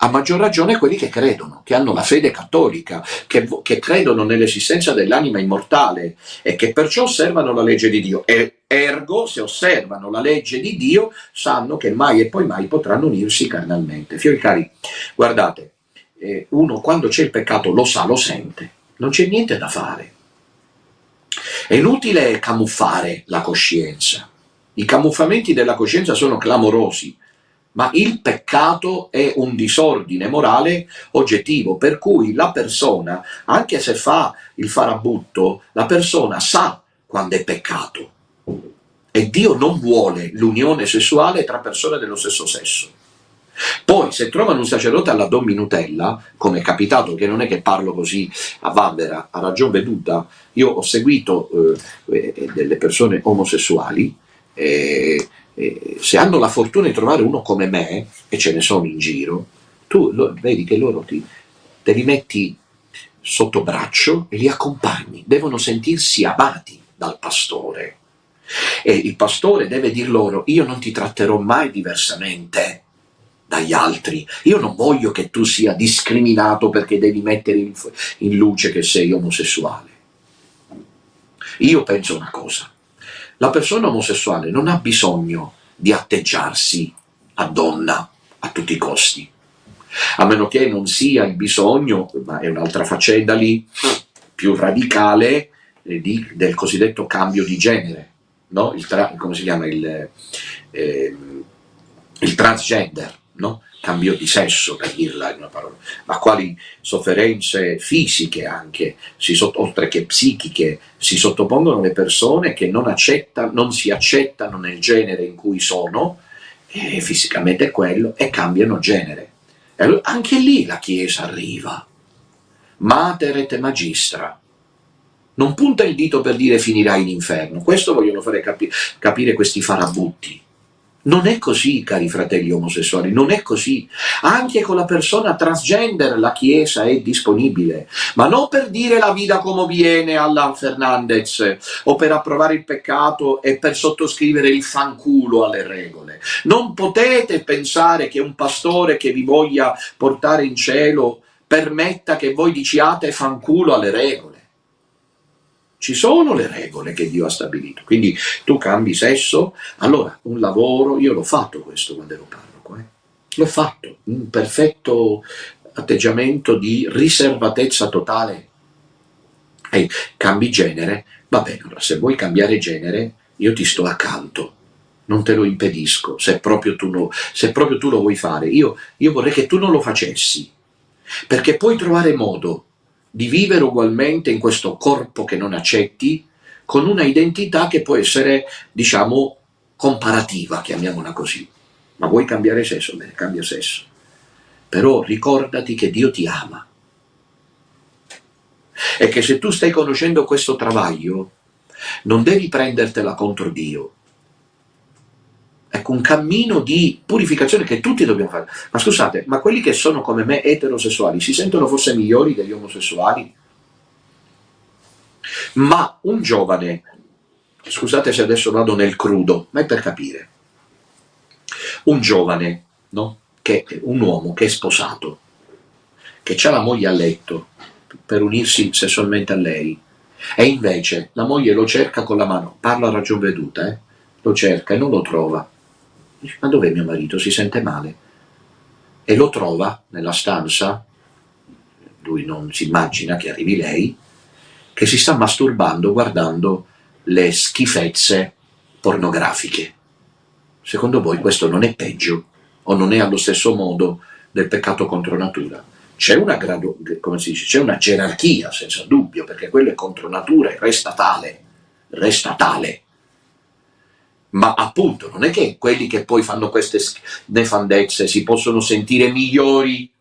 A maggior ragione quelli che credono, che hanno la fede cattolica, che credono nell'esistenza dell'anima immortale e che perciò osservano la legge di Dio. E ergo, se osservano la legge di Dio, sanno che mai e poi mai potranno unirsi carnalmente. Fiori cari, guardate, uno quando c'è il peccato lo sa, lo sente, non c'è niente da fare. È inutile camuffare la coscienza. I camuffamenti della coscienza sono clamorosi. Ma il peccato è un disordine morale oggettivo, per cui la persona, anche se fa il farabutto, la persona sa quando è peccato. E Dio non vuole l'unione sessuale tra persone dello stesso sesso. Poi, se trovano un sacerdote alla Dominutella, come è capitato, che non è che parlo così a vanvera, a ragion veduta, io ho seguito delle persone omosessuali, se hanno la fortuna di trovare uno come me, e ce ne sono in giro, tu vedi che loro te li metti sotto braccio e li accompagni, devono sentirsi amati dal pastore. E il pastore deve dir loro: io non ti tratterò mai diversamente dagli altri, io non voglio che tu sia discriminato perché devi mettere in luce che sei omosessuale. Io penso una cosa: la persona omosessuale non ha bisogno di atteggiarsi a donna a tutti i costi, a meno che non sia il bisogno, ma è un'altra faccenda lì, più radicale, del cosiddetto cambio di genere, no? Come si chiama? Il transgender, no? Cambio di sesso, per dirla in una parola, ma quali sofferenze fisiche anche, oltre che psichiche, si sottopongono le persone che non si accettano nel genere in cui sono, e fisicamente è quello, e cambiano genere. E allora, anche lì la Chiesa arriva, mater et magistra, non punta il dito per dire finirai in inferno, questo vogliono fare capire questi farabutti. Non è così, cari fratelli omosessuali, non è così. Anche con la persona transgender la Chiesa è disponibile, ma non per dire la vita come viene alla Fernandez o per approvare il peccato e per sottoscrivere il fanculo alle regole. Non potete pensare che un pastore che vi voglia portare in cielo permetta che voi diciate fanculo alle regole. Ci sono le regole che Dio ha stabilito, quindi tu cambi sesso, allora un lavoro, io l'ho fatto questo quando ero parroco, l'ho fatto, un perfetto atteggiamento di riservatezza totale. E cambi genere, va bene, allora se vuoi cambiare genere io ti sto accanto, non te lo impedisco, se proprio tu lo vuoi fare, io vorrei che tu non lo facessi, perché puoi trovare modo di vivere ugualmente in questo corpo che non accetti, con una identità che può essere, diciamo, comparativa, chiamiamola così. Ma vuoi cambiare sesso? Bene, cambia sesso. Però ricordati che Dio ti ama. E che se tu stai conoscendo questo travaglio, non devi prendertela contro Dio. Ecco, un cammino di purificazione che tutti dobbiamo fare. Ma scusate, ma quelli che sono come me eterosessuali si sentono forse migliori degli omosessuali? Ma un giovane, scusate se adesso vado nel crudo, ma è per capire, un giovane, no? Un uomo che è sposato, che ha la moglie a letto per unirsi sessualmente a lei, e invece la moglie lo cerca con la mano, parlo a ragion veduta, lo cerca e non lo trova. Dice: ma dov'è mio marito? Si sente male. E lo trova nella stanza, lui non si immagina che arrivi lei, che si sta masturbando guardando le schifezze pornografiche. Secondo voi questo non è peggio o non è allo stesso modo del peccato contro natura? C'è una c'è una gerarchia senza dubbio, perché quello è contro natura e resta tale. Ma appunto non è che quelli che poi fanno queste nefandezze si possono sentire migliori.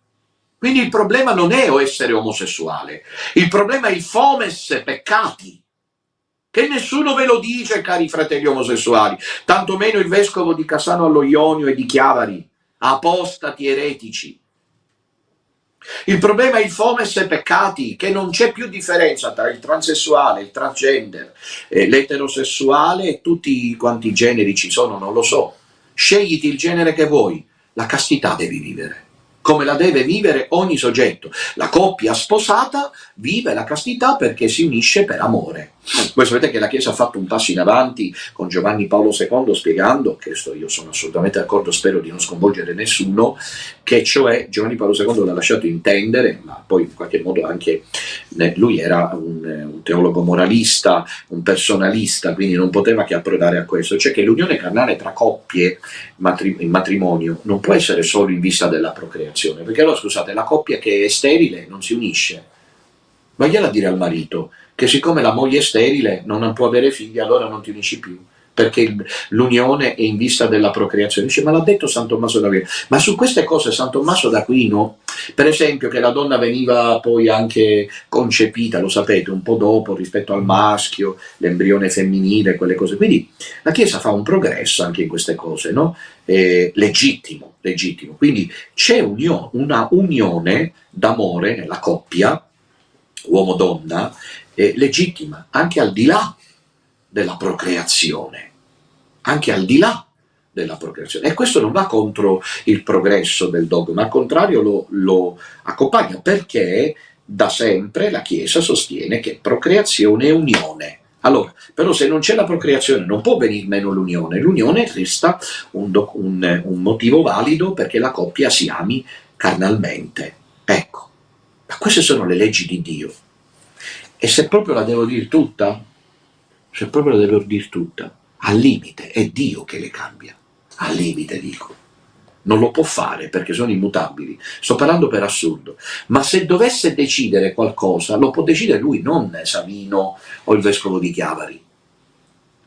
Quindi il problema non è essere omosessuale, il problema è il fomes peccati, che nessuno ve lo dice, cari fratelli omosessuali, tantomeno il vescovo di Cassano allo Ionio e di Chiavari, apostati eretici. Il problema è il fomes e peccati, che non c'è più differenza tra il transessuale, il transgender, l'eterosessuale e tutti quanti generi ci sono, non lo so. Scegliti il genere che vuoi, la castità devi vivere, come la deve vivere ogni soggetto. La coppia sposata vive la castità perché si unisce per amore. Voi sapete che la Chiesa ha fatto un passo in avanti con Giovanni Paolo II spiegando, che io sono assolutamente d'accordo, spero di non sconvolgere nessuno, che cioè Giovanni Paolo II l'ha lasciato intendere, ma poi in qualche modo anche lui era un teologo moralista, un personalista, quindi non poteva che approdare a questo, cioè che l'unione carnale tra coppie in matrimonio non può essere solo in vista della procreazione, perché allora scusate, la coppia che è sterile non si unisce. Vagliela a dire al marito che siccome la moglie è sterile non può avere figli, allora non ti unisci più, perché l'unione è in vista della procreazione. Dice, ma l'ha detto San Tommaso d'Aquino. Ma su queste cose San Tommaso d'Aquino, per esempio, che la donna veniva poi anche concepita, lo sapete, un po' dopo rispetto al maschio, l'embrione femminile, quelle cose. Quindi la Chiesa fa un progresso anche in queste cose, no? Legittimo, legittimo. Quindi c'è una unione d'amore nella coppia, uomo-donna, legittima, anche al di là della procreazione, anche al di là della procreazione. E questo non va contro il progresso del dogma, al contrario lo accompagna, perché da sempre la Chiesa sostiene che procreazione è unione. Allora, però se non c'è la procreazione non può venir meno l'unione, l'unione resta un motivo valido perché la coppia si ami carnalmente. Ecco, ma queste sono le leggi di Dio. E se proprio la devo dire tutta, al limite è Dio che le cambia, al limite dico. Non lo può fare perché sono immutabili. Sto parlando per assurdo. Ma se dovesse decidere qualcosa, lo può decidere lui, non Savino o il vescovo di Chiavari.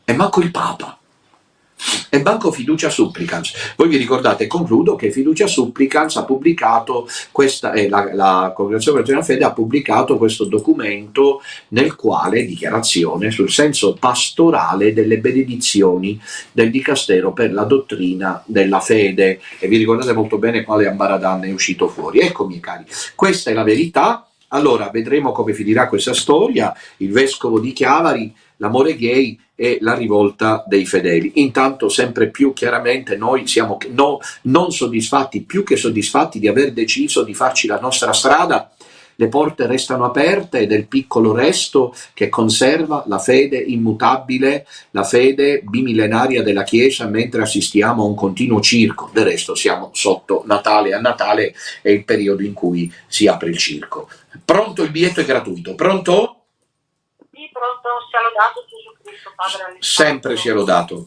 E manco il Papa. E manco Fiducia Supplicans. Voi vi ricordate, concludo, che Fiducia Supplicans ha pubblicato la Congregazione per la Fede ha pubblicato questo documento nel quale dichiarazione sul senso pastorale delle benedizioni del Dicastero per la dottrina della fede, e vi ricordate molto bene quale ambaradan è uscito fuori. Eccomi cari, questa è la verità. Allora vedremo come finirà questa storia, il vescovo di Chiavari, l'amore gay e la rivolta dei fedeli. Intanto sempre più chiaramente noi siamo non soddisfatti, più che soddisfatti di aver deciso di farci la nostra strada. Le porte restano aperte del piccolo resto che conserva la fede immutabile, la fede bimillenaria della Chiesa, mentre assistiamo a un continuo circo. Del resto siamo sotto Natale, a Natale è il periodo in cui si apre il circo. Pronto, il biglietto è gratuito. Pronto? Sì, pronto, sia lodato Gesù Cristo, Padre Alessandro. Sempre sia lodato.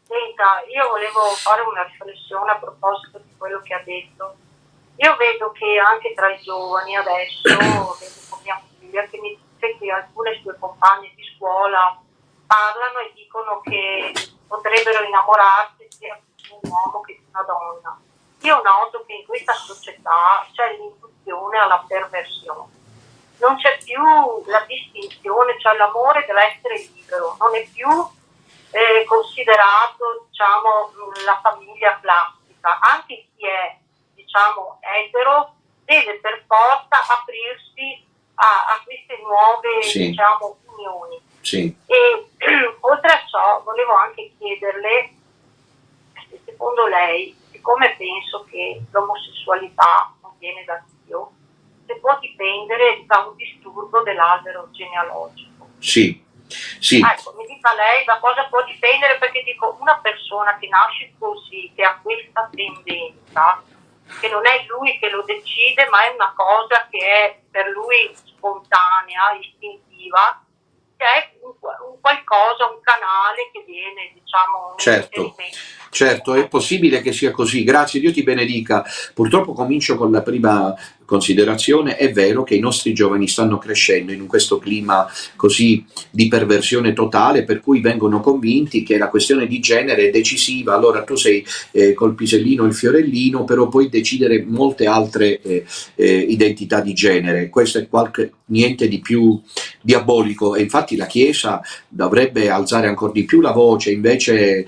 Senta, io volevo fare una riflessione a proposito di quello che ha detto. Io vedo che anche tra i giovani adesso, vedo con mia figlia che mi dice che alcune sue compagne di scuola parlano e dicono che potrebbero innamorarsi sia di un uomo che di una donna. Io noto che in questa società c'è l'induzione alla perversione. Non c'è più la distinzione, cioè l'amore deve essere libero, non è più considerato, diciamo, la famiglia classica. Anche chi è, diciamo, etero deve per forza aprirsi a queste nuove, sì, diciamo, unioni. Sì. E oltre a ciò volevo anche chiederle se secondo lei, siccome penso che l'omosessualità non viene da Dio, se può dipendere da un disturbo dell'albero genealogico. Sì, sì. Ecco, mi dica lei da cosa può dipendere, perché dico, una persona che nasce così, che ha questa tendenza, che non è lui che lo decide, ma è una cosa che è per lui spontanea, istintiva, che è un qualcosa, un canale che viene, diciamo, Certo, è possibile che sia così. Grazie, Dio ti benedica. Purtroppo comincio con la prima considerazione. È vero che i nostri giovani stanno crescendo in questo clima così di perversione totale, per cui vengono convinti che la questione di genere è decisiva, allora tu sei col pisellino e il fiorellino, però puoi decidere molte altre identità di genere. Questo è niente di più diabolico, e infatti la Chiesa dovrebbe alzare ancora di più la voce. Invece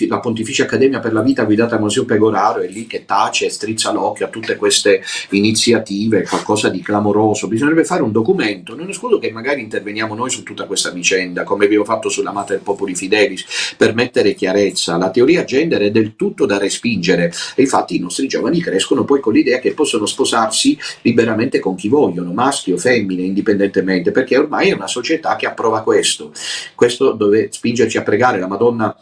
la Pontificia Accademia per la Vita guidata da Monsignor Pegoraro è lì che tace e strizza l'occhio a tutte queste iniziative, qualcosa di clamoroso. Bisognerebbe fare un documento, non escludo che magari interveniamo noi su tutta questa vicenda, come abbiamo fatto sulla Mater Populi Fidelis, per mettere chiarezza. La teoria gender è del tutto da respingere, e infatti i nostri giovani crescono poi con l'idea che possono sposarsi liberamente con chi vogliono, maschi o femmine, indipendentemente, perché ormai è una società che approva questo. Questo deve spingerci a pregare. La Madonna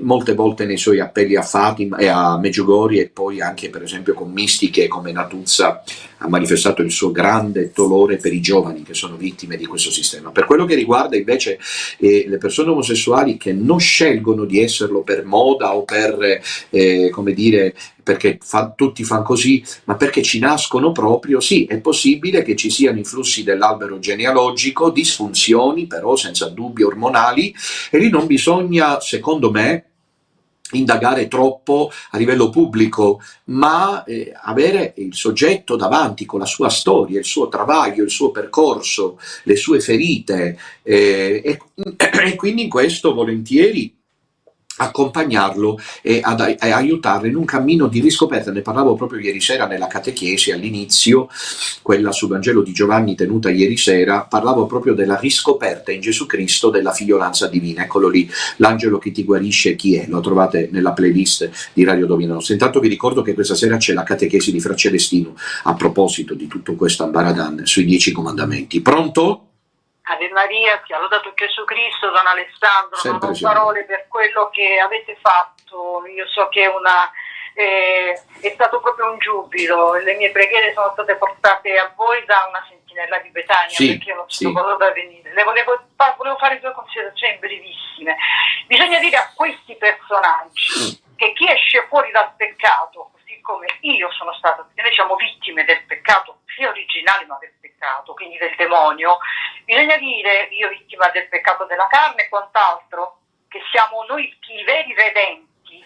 molte volte nei suoi appelli a Fatima e a Medjugorje, e poi anche per esempio con mistiche come Natuzza, ha manifestato il suo grande dolore per i giovani che sono vittime di questo sistema. Per quello che riguarda invece le persone omosessuali che non scelgono di esserlo per moda o per come dire, perché tutti fanno così, ma perché ci nascono proprio, sì, è possibile che ci siano influssi dell'albero genealogico, disfunzioni però senza dubbio ormonali, e lì non bisogna, secondo me, indagare troppo a livello pubblico, ma avere il soggetto davanti con la sua storia, il suo travaglio, il suo percorso, le sue ferite, e quindi in questo volentieri accompagnarlo e aiutarlo in un cammino di riscoperta. Ne parlavo proprio ieri sera nella catechesi all'inizio, quella sul Vangelo di Giovanni tenuta ieri sera. Parlavo proprio della riscoperta in Gesù Cristo della figliolanza divina. Eccolo lì, l'angelo che ti guarisce chi è? Lo trovate nella playlist di Radio Domina Nostra. Intanto vi ricordo che questa sera c'è la catechesi di Fra Celestino a proposito di tutto questo ambaradan sui 10 comandamenti. Pronto? Ave Maria, sia lodato Gesù Cristo. Don Alessandro, Sempre non ho parole per quello che avete fatto. Io so che è stato proprio un giubilo. Le mie preghiere sono state portate a voi da una sentinella di Betania, sì, perché io non so cosa da venire. Volevo fare due considerazioni brevissime. Bisogna dire a questi personaggi che chi esce fuori dal peccato, così come io sono stata, noi siamo vittime del peccato, sia originale ma del peccato, quindi del demonio, bisogna dire, io vittima del peccato della carne e quant'altro, che siamo noi i veri redenti,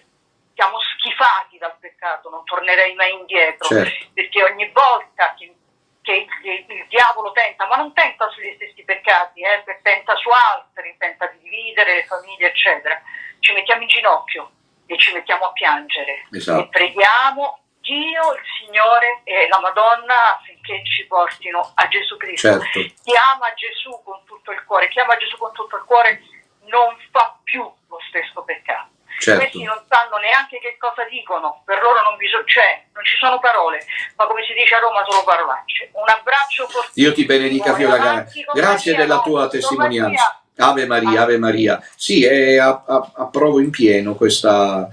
siamo schifati dal peccato, non tornerei mai indietro, certo. Perché ogni volta che il diavolo tenta, ma non tenta sugli stessi peccati, tenta su altri, tenta di dividere le famiglie, eccetera, ci mettiamo in ginocchio e ci mettiamo a piangere, esatto. E preghiamo Dio, il Signore e la Madonna affinché ci portino a Gesù Cristo. Certo. Chi ama Gesù con tutto il cuore, chi ama Gesù con tutto il cuore non fa più lo stesso peccato. Certo. Questi non sanno neanche che cosa dicono, per loro non ci sono parole, ma come si dice a Roma sono parolacce. Un abbraccio fortissimo. Dio ti benedica, Fiola Gara. Grazie della tua testimonianza. Ave Maria, Ave Maria. Sì, approvo in pieno questa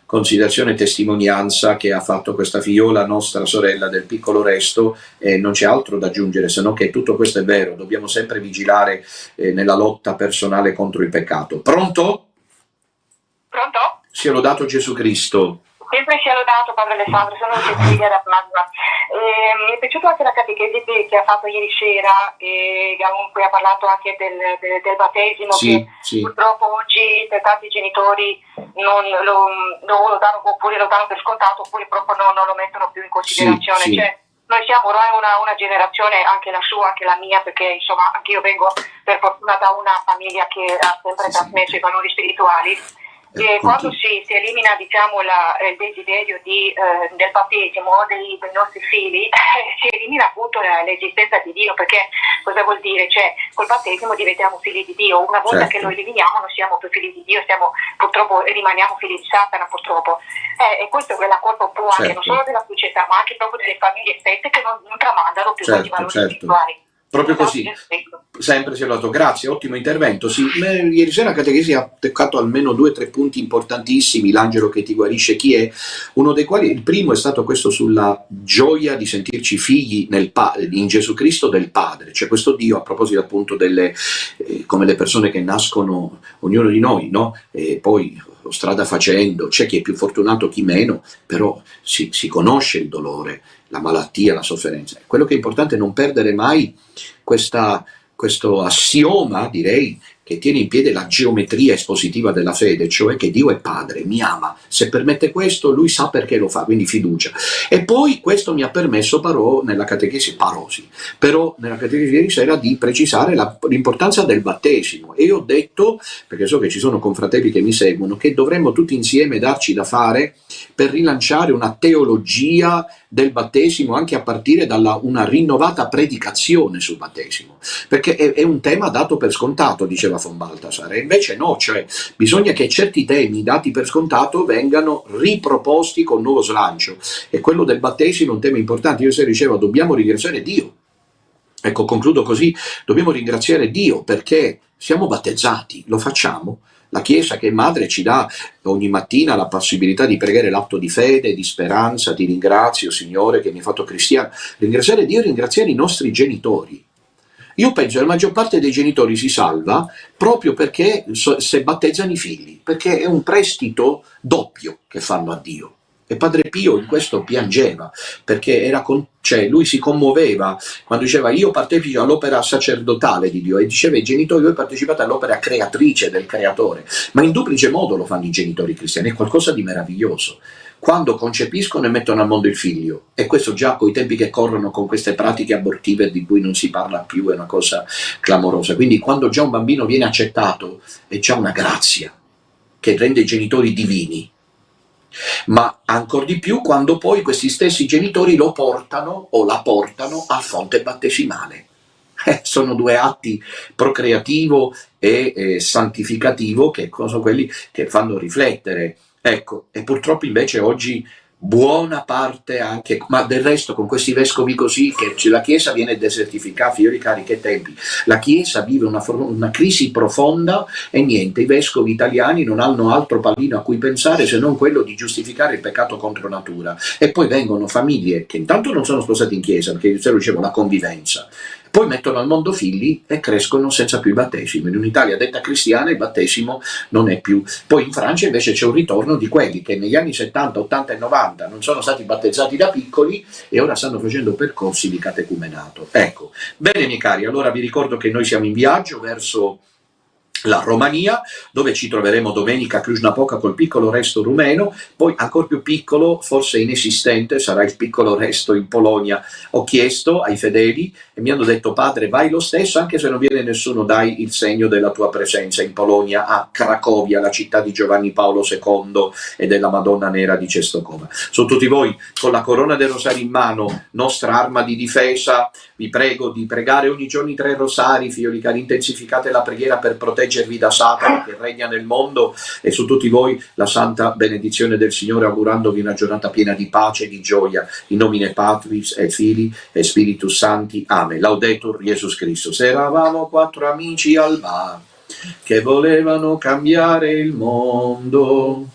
considerazione e testimonianza che ha fatto questa figliola, nostra sorella del piccolo Resto, e non c'è altro da aggiungere se non che tutto questo è vero. Dobbiamo sempre vigilare nella lotta personale contro il peccato. Pronto? Pronto? Sia lodato Gesù Cristo. Sempre sia lodato Padre Alessandro, sono Cecilia da Padova. Mi è piaciuta anche la catechesi che ha fatto ieri sera, e comunque ha parlato anche del battesimo, sì, che sì. Purtroppo oggi tanti genitori non lo danno, oppure lo danno per scontato, oppure proprio non lo mettono più in considerazione. Sì, sì. Cioè, noi siamo ormai una generazione, anche la sua, anche la mia, perché insomma anche io vengo per fortuna da una famiglia che ha sempre trasmesso i valori spirituali. Quando si elimina, diciamo, il desiderio del battesimo dei nostri figli, si elimina appunto l'esistenza di Dio, perché cosa vuol dire? Cioè, col battesimo diventiamo figli di Dio. Una volta che lo eliminiamo non siamo più figli di Dio, purtroppo rimaniamo figli di Satana, purtroppo. E questo è la colpa un po' anche non solo della società, ma anche proprio delle famiglie stesse che non tramandano più questi valori spirituali. Proprio così, sempre si è dato. Grazie, ottimo intervento. Sì, ieri sera la catechesi ha toccato almeno 2 o 3 punti importantissimi. L'angelo che ti guarisce chi è? Uno dei quali, il primo è stato questo sulla gioia di sentirci figli in Gesù Cristo del Padre, cioè questo Dio, a proposito appunto delle come le persone che nascono, ognuno di noi, no? E poi strada facendo, c'è chi è più fortunato, chi meno, però si conosce il dolore, la malattia, la sofferenza. Quello che è importante è non perdere mai questo assioma, direi, che tiene in piede la geometria espositiva della fede, cioè che Dio è Padre, mi ama, se permette questo Lui sa perché lo fa, quindi fiducia. E poi questo mi ha permesso nella catechesi di ieri sera di precisare l'importanza del battesimo, e io ho detto, perché so che ci sono confratelli che mi seguono, che dovremmo tutti insieme darci da fare per rilanciare una teologia del battesimo, anche a partire da una rinnovata predicazione sul battesimo, perché è un tema dato per scontato, diceva von Balthasar, e invece no, cioè bisogna che certi temi dati per scontato vengano riproposti con nuovo slancio, e quello del battesimo è un tema importante. Io dicevo, dobbiamo ringraziare Dio. Ecco, concludo così, dobbiamo ringraziare Dio perché siamo battezzati, lo facciamo. La Chiesa, che è madre, ci dà ogni mattina la possibilità di pregare l'atto di fede, di speranza, ti ringrazio Signore che mi hai fatto cristiano. Ringraziare Dio e ringraziare i nostri genitori. Io penso che la maggior parte dei genitori si salva proprio perché se battezzano i figli, perché è un prestito doppio che fanno a Dio. E Padre Pio in questo piangeva, perché lui si commuoveva quando diceva io partecipo all'opera sacerdotale di Dio, e diceva ai genitori voi partecipate all'opera creatrice del Creatore, ma in duplice modo lo fanno i genitori cristiani, è qualcosa di meraviglioso. Quando concepiscono e mettono al mondo il figlio, e questo già coi tempi che corrono con queste pratiche abortive di cui non si parla più, è una cosa clamorosa. Quindi quando già un bambino viene accettato è già una grazia che rende i genitori divini, ma ancor di più quando poi questi stessi genitori lo portano o la portano al fonte battesimale. Sono due atti, procreativo e santificativo, che sono quelli che fanno riflettere. Ecco, e purtroppo invece oggi buona parte anche, ma del resto con questi vescovi così, che la Chiesa viene desertificata, figlioli cari, che tempi, la Chiesa vive una crisi profonda, e niente, i vescovi italiani non hanno altro pallino a cui pensare se non quello di giustificare il peccato contro natura, e poi vengono famiglie che intanto non sono sposate in Chiesa, perché io dicevo la convivenza, poi mettono al mondo figli e crescono senza più il battesimo. In un'Italia detta cristiana il battesimo non è più. Poi in Francia invece c'è un ritorno di quelli che negli anni 70, 80 e 90 non sono stati battezzati da piccoli e ora stanno facendo percorsi di catecumenato. Ecco, bene miei cari, allora vi ricordo che noi siamo in viaggio verso la Romania, dove ci troveremo domenica a Cluj-Napoca col piccolo resto rumeno, poi ancora più piccolo, forse inesistente, sarà il piccolo resto in Polonia. Ho chiesto ai fedeli e mi hanno detto padre vai lo stesso, anche se non viene nessuno, dai il segno della tua presenza in Polonia, a Cracovia, la città di Giovanni Paolo II e della Madonna Nera di Czestochowa. Su tutti voi, con la corona del rosario in mano, nostra arma di difesa, vi prego di pregare ogni giorno i 3 rosari, figlioli cari, intensificate la preghiera per proteggervi da Satana che regna nel mondo, e su tutti voi la santa benedizione del Signore, augurandovi una giornata piena di pace e di gioia, in nomine Patris et Filii e Spiritus Sancti. Amen. Laudetur Jesus Christus. Eravamo 4 amici al bar che volevano cambiare il mondo.